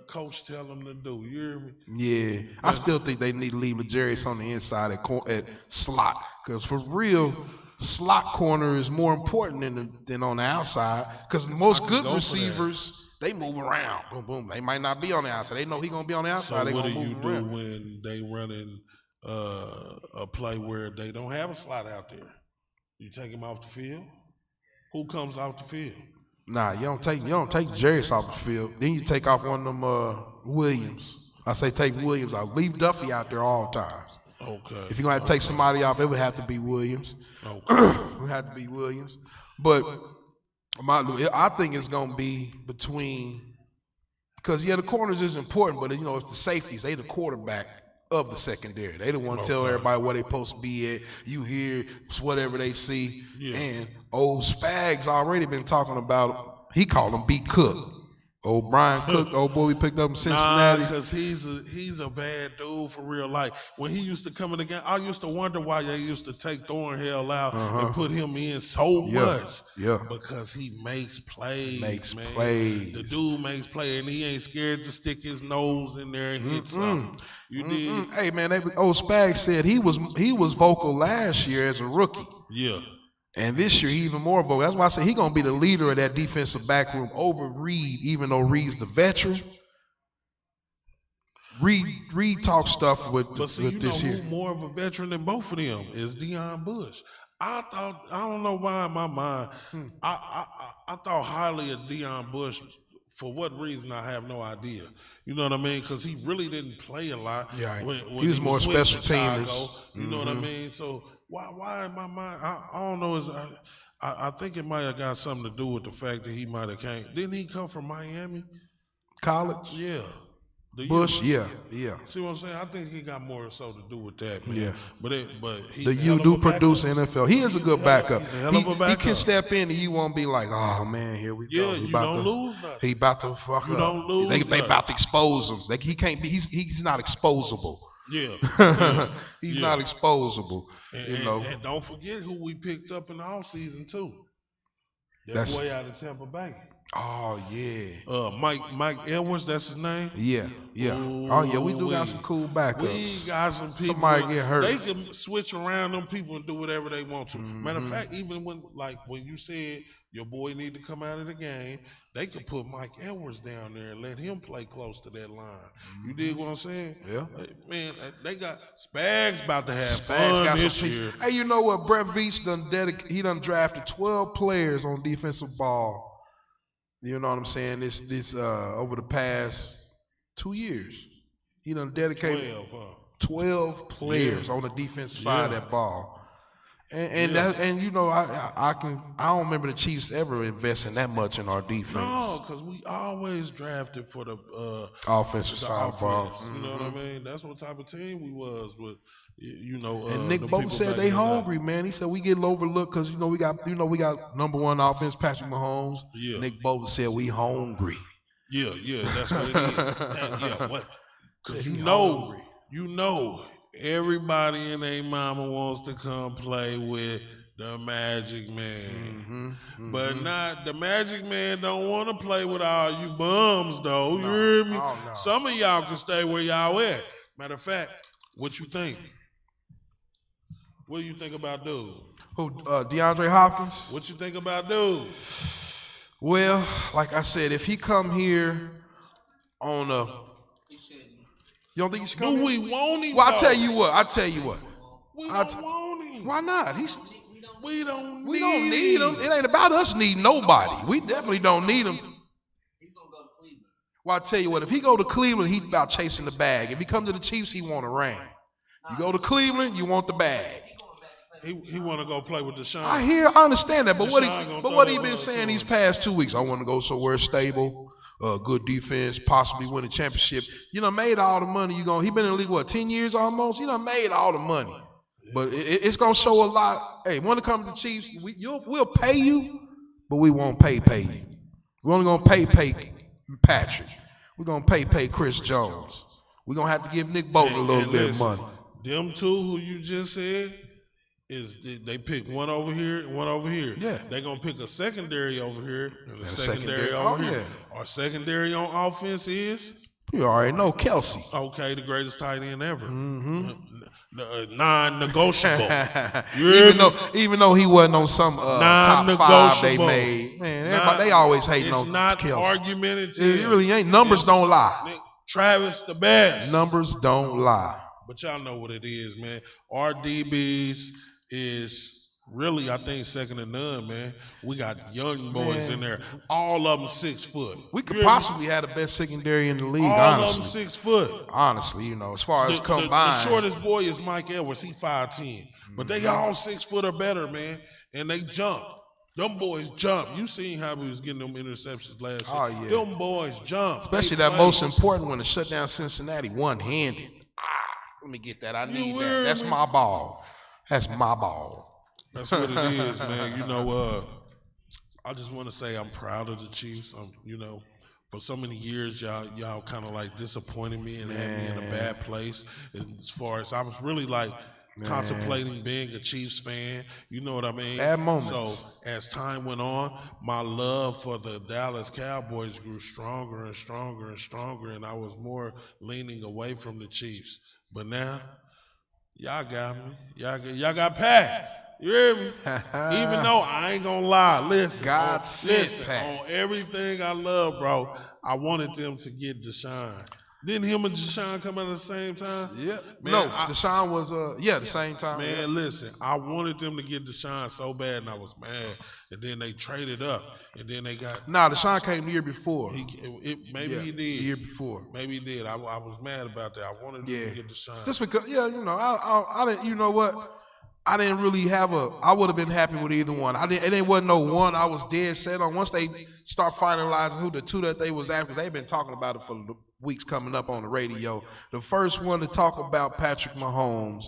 coach tell them to do. You hear me? Yeah, I still think they need to leave L'Jarius on the inside at slot, because for real, slot corner is more important than on the outside. Because most good receivers, they move around. Boom, boom. They might not be on the outside. They know he's gonna be on the outside. So they what gonna do you move do around. when they running a play where they don't have a slot out there? You take him off the field? Who comes off the field? Nah, you don't take Jarius off the field. Then you take off one of them Williams. I say take Williams out. Leave Duffy out there all times. Okay. If you're gonna have to take somebody off, it would have to be Williams. Okay. It would have to be Williams. But I think it's gonna be between Because, the corners is important, but, it's the safeties. They the quarterback of the secondary. They the one tell everybody where they supposed to be at. You hear whatever they see. Yeah. And old Spags already been talking about, he called him B. Cook. Old Brian Cook, old boy we picked up in Cincinnati. Nah, because he's a bad dude for real. Like, when he used to come in the game, I used to wonder why they used to take Thornhill out and put him in so much. Yeah. Because he makes plays, man. The dude makes plays, and he ain't scared to stick his nose in there and hit something. You did? Hey, man, old Spags said he was vocal last year as a rookie. Yeah. And this year, he even more vocal. That's why I say he's going to be the leader of that defensive back room over Reed, even though Reed's the veteran. Reed talks stuff with this here. Who more of a veteran than both of them is Deion Bush. I don't know why in my mind, I thought highly of Deion Bush. For what reason, I have no idea. You know what I mean? Because he really didn't play a lot. Yeah, when he was more special teamers. You know what I mean? So why in my mind? I don't know. I think it might have got something to do with the fact that he might have came. Didn't he come from Miami College? Yeah. Bush, yeah. See what I'm saying? I think he got more so to do with that, man. Yeah. But he the U do produce NFL. He is a good backup. He's a hell of a backup. He can step in and you won't be like, oh man, here we go. You don't lose nothing. He about to fuck up. You don't lose nothing. They about to expose him. He can't be. He's not exposable. Yeah. He's not exposable. And don't forget who we picked up in the offseason too. That boy out of Tampa Bay. Oh yeah. Mike Edwards, that's his name? Yeah. Ooh, we do got some cool backups. We got some people. Somebody get hurt. They can switch around them people and do whatever they want to. Matter of fact, even when you said your boy need to come out of the game, they could put Mike Edwards down there and let him play close to that line. You dig what I'm saying? Yeah. Man, they got Spags about to have Spags fun got this some year. Hey, you know what? Brett Veach done drafted 12 players on defensive ball. You know what I'm saying? This over the past 2 years. He done dedicated 12 players on the defensive side of that ball. And I don't remember the Chiefs ever investing that much in our defense. No, because we always drafted for the offensive side of ball. You know what I mean? That's what type of team we was with. And Nick Bolton said they hungry, man. He said we get overlooked because we got number one offense, Patrick Mahomes. Yeah. Nick Bolton said we hungry. Yeah, that's what it is. Because you know, everybody and their mama wants to come play with the Magic Man. But not the Magic Man don't want to play with all you bums though. You hear me? Oh, no. Some of y'all can stay where y'all at. Matter of fact, what you think? What do you think about dude? Who, DeAndre Hopkins? What you think about dude? Well, like I said, if he come here on a... You don't think he should come Do here? we want him? Well, I tell you what. We don't want him. Why not? We don't need him. It ain't about us needing nobody. We definitely don't need him. He's gonna go to Cleveland. Well, I tell you what, if he go to Cleveland, he's about chasing the bag. If he come to the Chiefs, he want a ring. You go to Cleveland, you want the bag. He want to go play with Deshaun. I understand that, but what he been saying these past 2 weeks? I want to go somewhere stable, good defense, possibly win a championship. You know, made all the money. He been in the league 10 years almost. You know, made all the money, but it's gonna show a lot. Hey, when it comes to Chiefs, we'll pay you, but we won't pay you. We're only gonna pay Patrick. We're gonna pay Chris Jones. We're gonna have to give Nick Bolton a little bit of money. Them two who you just said. They pick one over here and one over here. Yeah. They're going to pick a secondary over here and a secondary over here. Our secondary on offense is? You already know Kelsey. Okay, the greatest tight end ever. Non-negotiable. even though he wasn't on some top 5 they made. Man, they always hating on Kelsey. It's not argumentative. It really ain't. Numbers don't lie. Travis the best. Numbers don't lie. But y'all know what it is, man. Our DBs is really, I think, second to none, man. We got young boys in there. All of them 6 foot. We could possibly have the best secondary in the league, all honestly. Of them 6 foot. Honestly, as far as combined. The shortest boy is Mike Edwards. He 5'10". But they all 6 foot or better, man. And they jump. Them boys jump. You seen how we was getting them interceptions last year. Oh, yeah. Them boys jump. Especially They that play. most important one to shut down Cincinnati one-handed. Let me get that. I need that. heard That's me? my ball. That's my ball. That's what it is, man. You know, I just want to say I'm proud of the Chiefs. You know, for so many years, y'all kind of like disappointed me and had me in a bad place. As far as I was really like contemplating being a Chiefs fan. You know what I mean? Bad moments. So as time went on, my love for the Dallas Cowboys grew stronger and stronger and stronger, and I was more leaning away from the Chiefs. But now, y'all got me. Y'all got Pat. You hear me? Even though I ain't gonna lie, listen. God sent Pat. On everything I love, bro, I wanted them to get Deshaun. Didn't him and Deshaun come out at the same time? Yeah. Man, No, Deshaun was the same time. Man, listen, I wanted them to get Deshaun so bad, and I was mad. And then they traded up, and then they got. Nah, Deshaun came the year before. Maybe he did. The year before. Maybe he did. I was mad about that. I wanted them to get Deshaun. Just because, you know, I didn't. You know what? I didn't really have I would have been happy with either one. It wasn't no one I was dead set on. Once they start finalizing who the two that they was after, they've been talking about it for the weeks coming up on the radio. The first one to talk about Patrick Mahomes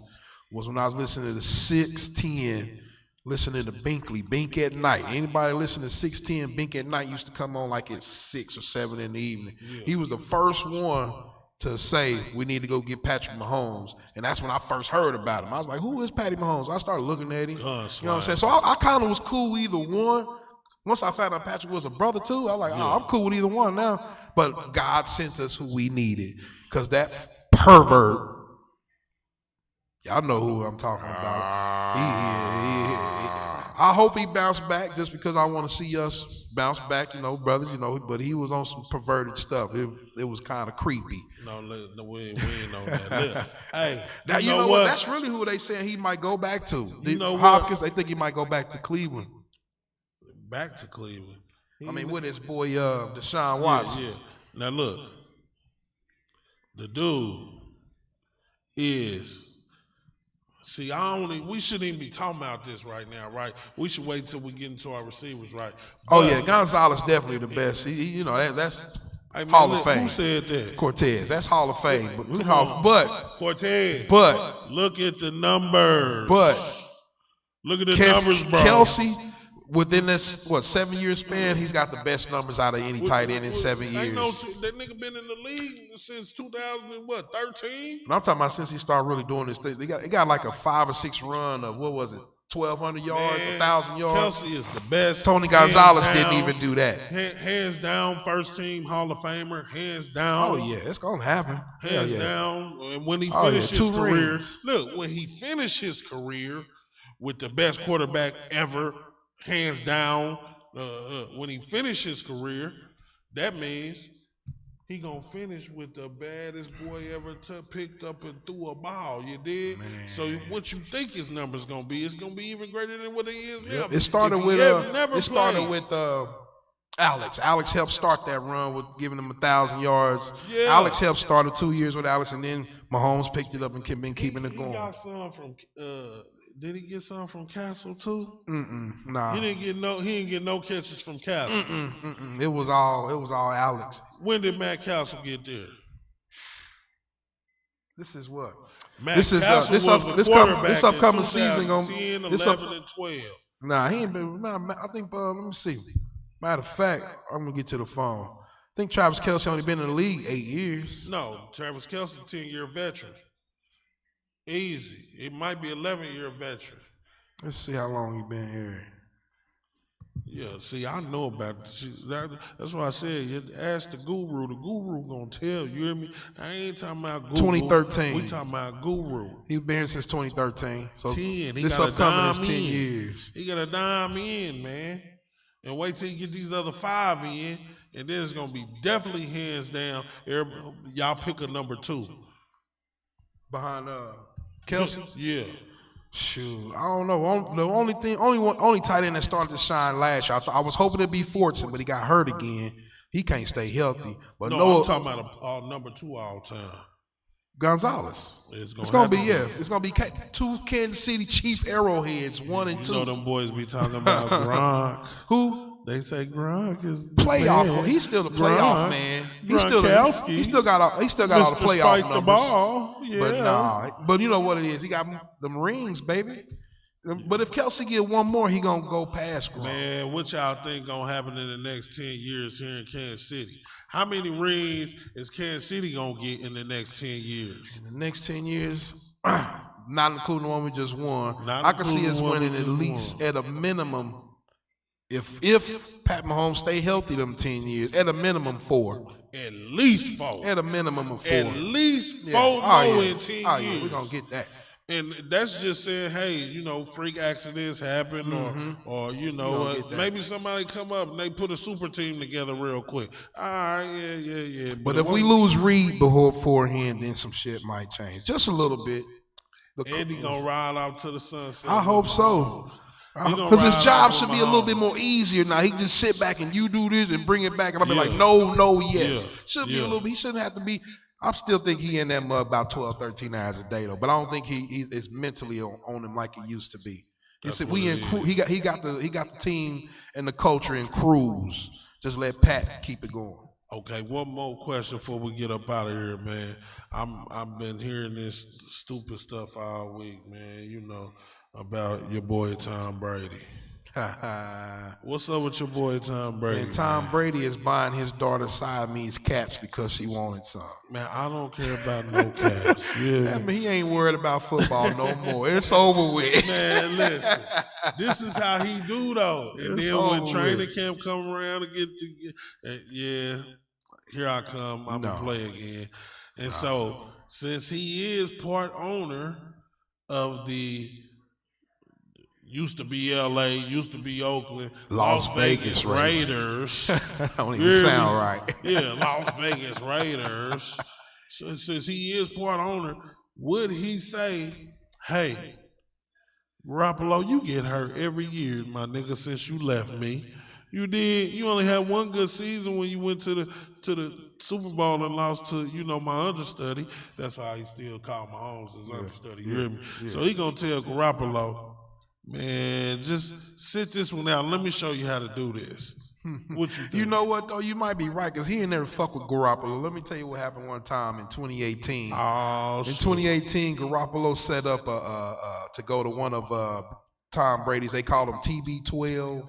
was when I was listening to 610, listening to Bink at night. Anybody listen to 610 Bink at night used to come on like at 6 or 7 in the evening. Yeah. He was the first one to say we need to go get Patrick Mahomes, and that's when I first heard about him. I was like, who is Patty Mahomes? I started looking at him. You know what I'm saying? So I kind of was cool with either one. Once I found out Patrick was a brother too, I was like, I'm cool with either one now. But God sent us who we needed, because that pervert, y'all know who I'm talking about. I hope he bounced back, just because I want to see us bounce back, you know, brothers, you know, but he was on some perverted stuff. It was kind of creepy. No, we ain't on that. Hey, now, you know what? That's really who they saying he might go back to. You know Hopkins, they think he might go back to Cleveland. Back to Cleveland. I mean, with his boy Deshaun Watson. Yeah. Now look, the dude is. See, we shouldn't even be talking about this right now, right? We should wait till we get into our receivers, right? Gonzalez definitely the best. You know, that's Hall of Fame. Who said that? Cortez. That's Hall of Fame. Cortez. But look at the numbers. Look at the numbers, bro. Kelsey, within this 7-year span, he's got the best numbers out of any tight end in 7 years. That nigga been in the league since 2013. I'm talking about since he started really doing this thing. He got like a 5 or 6 run of 1,200 yards, 1,000 yards. Kelsey is the best. Tony Gonzalez didn't even do that. Hands down, first team Hall of Famer. Hands down. Oh yeah, it's gonna happen. Hands down. And when he finished his career, when he finished his career with the best quarterback ever. Hands down, when he finishes his career, that means he gonna finish with the baddest boy ever picked up and threw a ball. You did. Man. So what you think his number's gonna be? It's gonna be even greater than what he is now. It started with Alex. Alex helped start that run with giving him 1,000 yards. Yeah. Alex helped start it 2 years with Alex, and then Mahomes picked it up and been keeping it going. He got some from. Did he get some from Castle too? Nah. He didn't get no catches from Castle. It was all Alex. When did Matt Castle get there? This is what? This upcoming season gonna 10, 11, and 12. Nah, he ain't been. I think. Let me see. Matter of fact, I'm gonna get to the phone. I think Travis Kelce only been in the league 8 years. No, Travis Kelce 10-year veteran. Easy. It might be 11-year veteran. Let's see how long he been here. Yeah, see, I know about this. That's why I said, ask the guru. The guru gonna tell you. You hear me? I ain't talking about guru. 2013. We talking about guru. He's been here since 2013. So 10. This upcoming is 10 years. He got a dime in, man. And wait till you get these other 5 in, and then it's gonna be definitely hands down. Y'all pick a number 2. Behind Kelsey? Yeah. Shoot, I don't know. The only tight end that started to shine last year, I was hoping it'd be Fortson, but he got hurt again. He can't stay healthy. But I'm talking about a number 2 all time. Gonzalez. It's gonna be It's gonna be 2 Kansas City Chief arrowheads, 1 and 2. You know them boys be talking about Gronk. Who? They say Gronk is playoff. man. He's still the playoff man. He still got all the playoff Spike numbers. The ball. Yeah. But but you know what it is. He got them rings, baby. But if Kelsey get one more, he gonna go past Gronk. Man, what y'all think gonna happen in the next 10 years here in Kansas City? How many rings is Kansas City gonna get in the next 10 years? In the next 10 years, not including the one we just won, I can see us winning at least at a minimum. If Pat Mahomes stay healthy them 10 years, at a minimum 4. At least 4. At a minimum of 4. At least 4 more in 10 years. Yeah, we're gonna get that. And that's just saying, hey, you know, freak accidents happen, or you know, maybe somebody come up and they put a super team together real quick. All right, yeah. But if we lose Reed beforehand, then some shit might change, just a little bit. Andy gonna ride out to the sunset. I hope so. Because his job should be a little bit more easier now. He can just sit back and you do this and bring it back, and I'll be like, no, yes. Should be a little bit. He shouldn't have to be. I still think he in that mud about 12, 13 hours a day though. But I don't think he is mentally on him like he used to be. He said he got the team and the culture in cruise. Just let Pat keep it going. Okay, one more question before we get up out of here, man. I've been hearing this stupid stuff all week, man. You know, about your boy Tom Brady. What's up with your boy Tom Brady? And Tom Brady is buying his daughter Siamese cats because she wanted some. Man, I don't care about no cats. Yeah. He ain't worried about football no more. It's over with. Man, listen. This is how he do though. And then when training camp come around to here I come. I'm gonna play again. And so since he is part owner of the used to be LA, used to be Oakland, Las Vegas Raiders. I don't even sound right. Yeah, Las Vegas Raiders. So since he is part owner, would he say, hey, Garoppolo, you get hurt every year, my nigga, since you left me. You did. You only had one good season when you went to the Super Bowl and lost to, my understudy. That's why he still called Mahomes his understudy. You hear me? Yeah. So he gonna tell Garoppolo, man, just sit this one out. Let me show you how to do this. What you think? You know what, though? You might be right, because he ain't never fuck with Garoppolo. Let me tell you what happened one time in 2018. Oh, in 2018, Garoppolo set up to go to one of Tom Brady's, they call them TB12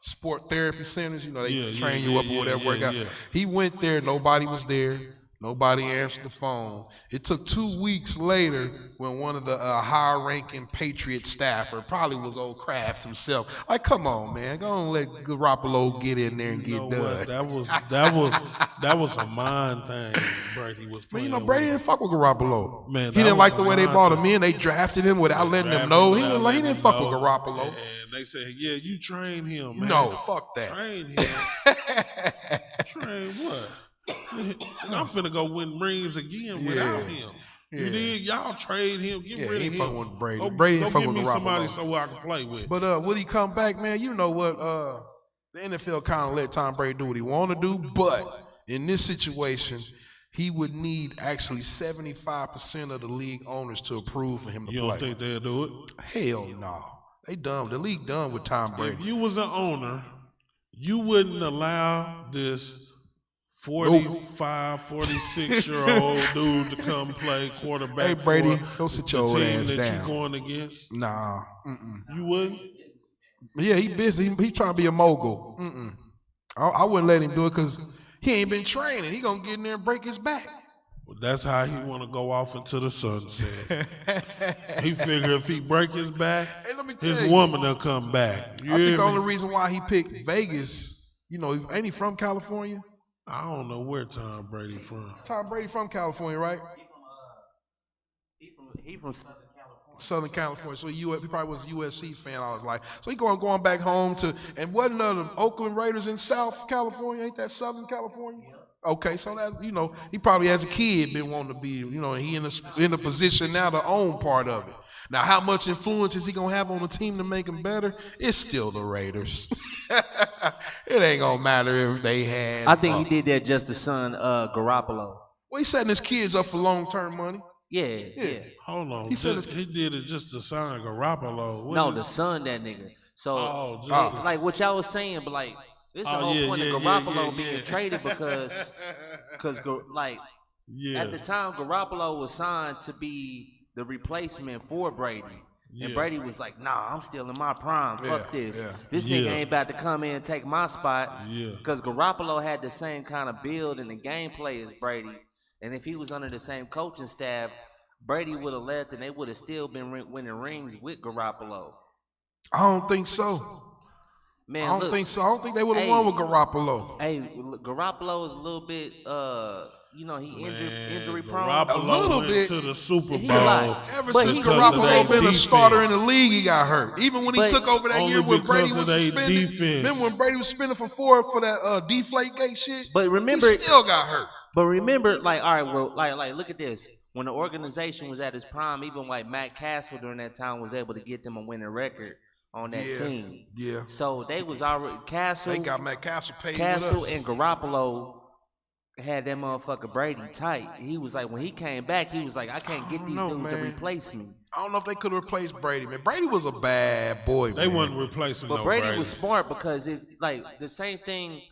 sport therapy centers. They train you up or whatever workout. Yeah. He went there. Nobody was there. Nobody answered the phone. It took 2 weeks later when one of the higher-ranking Patriot staffer, probably was old Kraft himself, like, come on, man, go on, let Garoppolo get in there and get done. What? That was a mind thing. Brady was playing. Man, Brady didn't fuck with Garoppolo. Man, he didn't like the way they brought him in. They drafted him without letting him know. He didn't fuck with Garoppolo. And they said, yeah, you train him, man. No, fuck that. Train him. Train what? I'm finna go win rings again without him. Yeah. You did? Y'all trade him. Get rid of him. He ain't fucking with Brady. Brady ain't fucking give with me Garoppolo. somebody so I can play with. But would he come back, man? You know what? The NFL kind of let Tom Brady do what he want to do, but in this situation, he would need actually 75% of the league owners to approve for him to play. You don't think they'll do it? Hell no. They done. The league done with Tom Brady. If you was an owner, you wouldn't allow this 45, 46-year-old dude to come play quarterback. Hey, Brady, go sit your old ass down. That you going against? Nah. You wouldn't? Yeah, he busy. He trying to be a mogul. I wouldn't let him do it because he ain't been training. He gonna get in there and break his back. Well, that's how he want to go off into the sunset. He figure if he break his back, his woman will come back. I think the only reason why he picked Vegas, ain't he from California? I don't know where Tom Brady from. Tom Brady from California, right? He from Southern California. So he probably was a USC fan all his life. So he going back home to, and wasn't the Oakland Raiders in South California? Ain't that Southern California? Okay, so that he probably as a kid been wanting to be, and he in a position now to own part of it. Now, how much influence is he gonna have on the team to make him better? It's still the Raiders. It ain't gonna matter if they had. I think he did that just to son Garoppolo. Well, he's setting his kids up for long-term money. Yeah. Hold on. He said he did it just to sign Garoppolo. No, the son, that nigga. So, just like what y'all was saying, but like, this the whole point of Garoppolo being traded because like, at the time, Garoppolo was signed to be the replacement for Brady. And Brady was like, nah, I'm still in my prime. Fuck this. This nigga ain't about to come in and take my spot. Because Garoppolo had the same kind of build and the gameplay as Brady. And if he was under the same coaching staff, Brady would have left and they would have still been winning rings with Garoppolo. I don't think so. Man, I don't think so. I don't think they would have won with Garoppolo. Hey, Garoppolo is a little bit, he injury prone. Garoppolo A little went bit. to the Super He Bowl. like- Ever But since he- Garoppolo been a defense. starter in the league, he got hurt. Even when he But took over that only year when Brady because was of they suspended. defense. Then when Brady was suspended for 4 for that deflate gate shit. But remember, he still got hurt. But remember, like, all right, well, like, look at this. When the organization was at its prime, even like Matt Castle during that time was able to get them a winning record on that team. Yeah. So they was already Castle. They got Matt Castle paid with Castle us. and Garoppolo had that motherfucker Brady tight. He was like, when he came back, he was like, I can't get these dudes to replace me. I don't know if they could have replaced Brady, man. Brady was a bad boy. They man. wasn't replacing But no Brady was smart because if like the same thing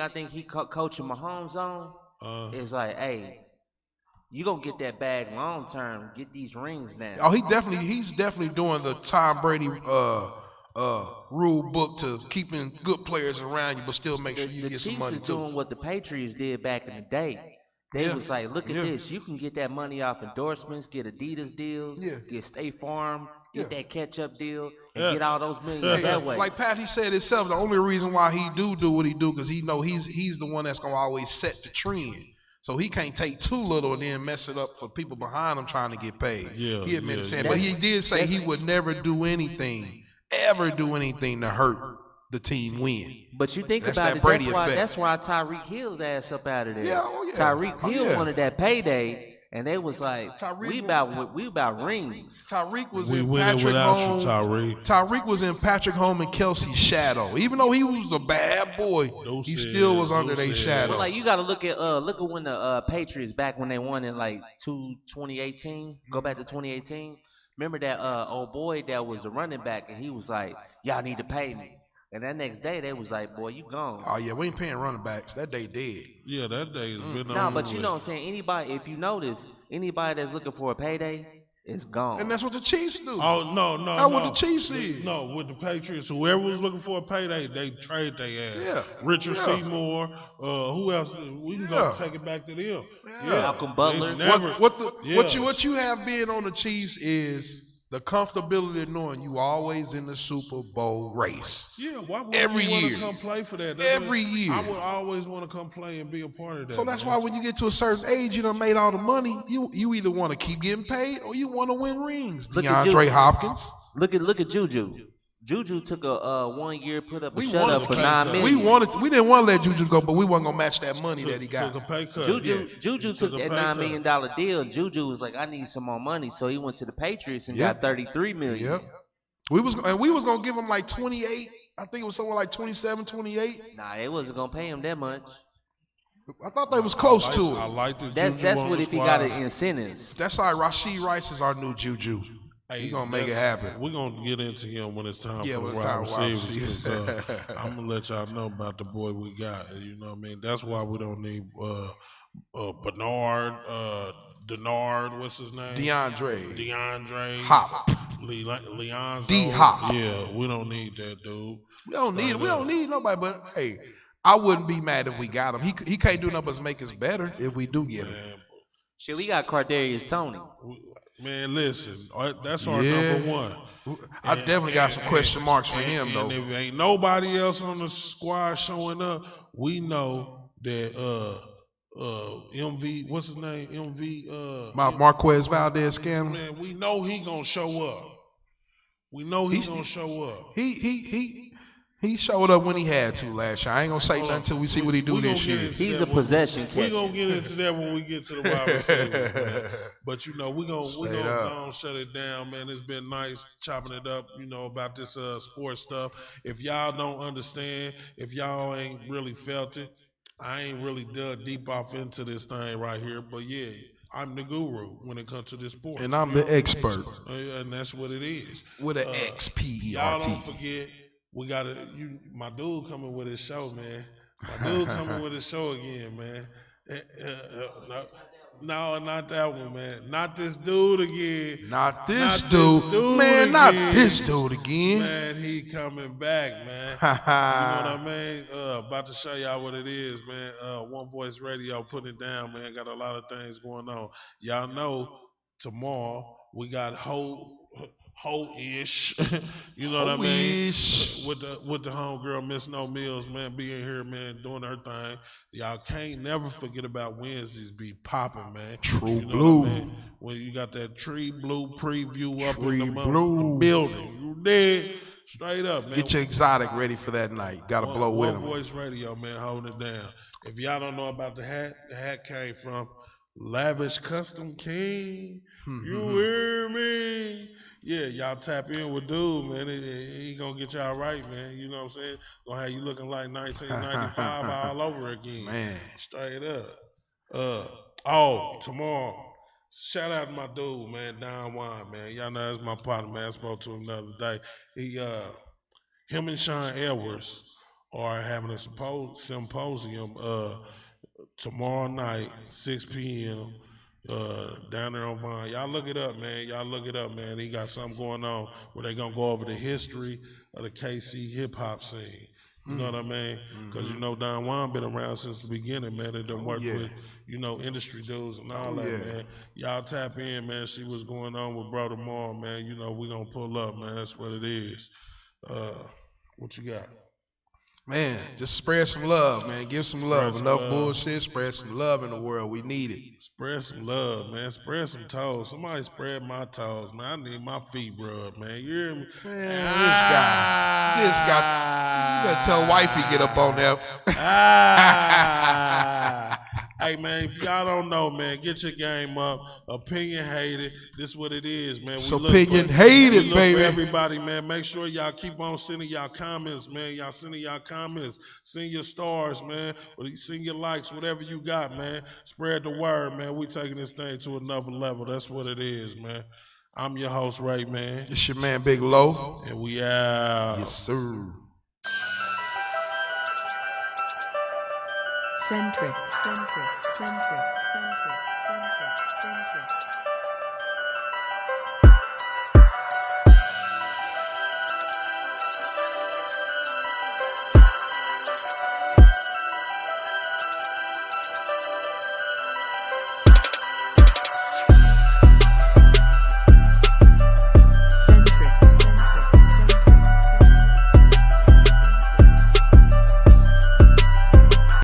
I think he coaching Mahomes on is like, hey, you gonna get that bag long term. Get these rings now. Oh, he's definitely doing the Tom Brady rule book to keeping good players around you, but still make sure you The get some Chiefs money is too. doing what the Patriots did back in the day. They was like, look at this. You can get that money off endorsements, get Adidas deals, get State Farm, get that catch-up deal, and get all those millions that way. Like Pat, he said himself, the only reason why he do what he do because he know he's the one that's gonna always set the trend. So he can't take too little and then mess it up for people behind him trying to get paid. Yeah, He admitted saying, yeah. but he did say he would never do anything, ever do anything to hurt the team win. But you think That's about that it, Brady that's why Tyreek Hill's ass up out of there. Yeah, oh yeah. Tyreek Oh Hill yeah. wanted that payday, and they was like, Tyreek we about rings. Tyreek was We in winning Patrick without Holmes. you, Tyreek. Tyreek was in Patrick Holmes and Kelsey's shadow. Even though he was a bad boy, he still was under their shadow. But like you got to look at when the Patriots back when they won in like 2018. Go back to 2018. Remember that old boy that was the running back, and he was like, "Y'all need to pay me." And that next day they was like, "Boy, you gone." Oh yeah, we ain't paying running backs. That day dead. Yeah, that day has been Nah, over but you with. know what I'm saying? Anybody, if you notice, anybody that's looking for a payday is gone. And that's what the Chiefs do. Oh no! That's what the Chiefs is. No, with the Patriots, whoever was looking for a payday, they trade their ass. Yeah. Richard Yeah. Seymour. Who else? We can go take it back to them. Yeah. Malcolm Butler. They never- What you have been on the Chiefs is the comfortability of knowing you always in the Super Bowl race. Yeah, why would Every you want year. to come play for that? Every year. I would always want to come play and be a part of that. So that's man. why when you get to a certain age, you done made all the money. You either want to keep getting paid or you want to win rings. Look at DeAndre Juju. Hopkins. Look at Juju. Juju took a 1 year, put up a We shut wanted up to for pay- $9 million. We didn't want to let Juju go, but we wasn't gonna match that money that he got. Took a pay cut. Juju took a that pay $9 cut. million deal. Juju was like, I need some more money, so he went to the Patriots and got $33 million. Yep. We was gonna give him like 28. I think it was somewhere like 27, 28. Nah, they wasn't gonna pay him that much. I thought they was close I to like it. the Juju That's on what the if he squad. got the incentives. That's all right. Rasheed Rice is our new Juju. Hey, He gonna make it that's- happen. We're gonna get into him when it's time Yeah, for when the it's time wide for wide receivers. receivers. 'Cause, I'm gonna let y'all know about the boy we got. You know what I mean? That's why we don't need Bernard, Denard. What's his name? DeAndre Hop. Leonzo. D-Hop. Yeah, we don't need that dude. We don't need it. We don't need nobody. But hey, I wouldn't be mad if we got him. He can't do nothing but make us better if we do get him. Shit, we got Cardarius Tony. Man, listen, that's our Yeah. number one. I definitely got some question marks for him though. And if ain't nobody else on the squad showing up, we know that MV, what's his name? MV Marquez Valdez scandal. man, we know he gonna show up. We know he's gonna show up. He showed up when he had to last year. I ain't gonna say nothing until we see what he do We gonna this get year. into He's that a when- possession We catcher. gonna get into that when we get to the wide receivers, man. But you know, we gonna up. go and shut it down, man. It's been nice chopping it up, you know, about this sports stuff. If y'all don't understand, if y'all ain't really felt it, I ain't really dug deep off into this thing right here, but yeah, I'm the guru when it comes to this sport. And I'm the expert. And that's what it is. With an XPERT. Y'all don't forget, we got my dude coming with his show, man. My dude coming with his show again, man. No, not that one, man. Not this dude again. Not this dude. Man, again. not this dude again. Man, he coming back, man. You know what I mean? About to show y'all what it is, man. One Voice Radio putting it down, man. Got a lot of things going on. Y'all know tomorrow we got Ho-ish, you know what I mean? With the homegirl Miss No Mills, man, being here, man, doing her thing. Y'all can't never forget about Wednesdays be popping, man. True Blue. I mean? When you got that Tree Blue preview up in the building, you dead straight up, man. Get your exotic ready for that night. Got to blow with him. One Voice Radio, man, holding it down. If y'all don't know about the hat came from Lavish Custom King. You hear me? Yeah, y'all tap in with dude, man. He gonna get y'all right, man. You know what I'm saying? Gonna have you looking like 1995 all over again. Man. Straight up. Tomorrow. Shout out to my dude, man, Don Juan, man. Y'all know that's my partner, man. I spoke to him the other day. Him and Sean Edwards are having a symposium tomorrow night, 6 p.m. Down there on Vine. Y'all look it up, man. He got something going on where they gonna go over the history of the KC hip hop scene. You know what I mean? Because you know Don Juan been around since the beginning, man. They done worked with, industry dudes and all that, man. Y'all tap in, man. See what's going on with Bro tomorrow, man. You know we gonna pull up, man. That's what it is. What you got? Man, just spread some love, man. Give some love. Enough bullshit. Spread some love in the world. We need it. Spread some love, man. Spread some toes. Somebody spread my toes, man. I need my feet rubbed, man. You hear me? Man, this guy. You better tell wifey get up on that. Hey, man, if y'all don't know, man, get your game up. Opinion hated. This is what it is, man. It's opinion hated, baby. For everybody, man. Make sure y'all keep on sending y'all comments, man. Y'all sending y'all comments. Send your stars, man. Send your likes, whatever you got, man. Spread the word, man. We taking this thing to another level. That's what it is, man. I'm your host, Raymann. It's your man, Big Lowe. And we out. Yes, sir. Centric.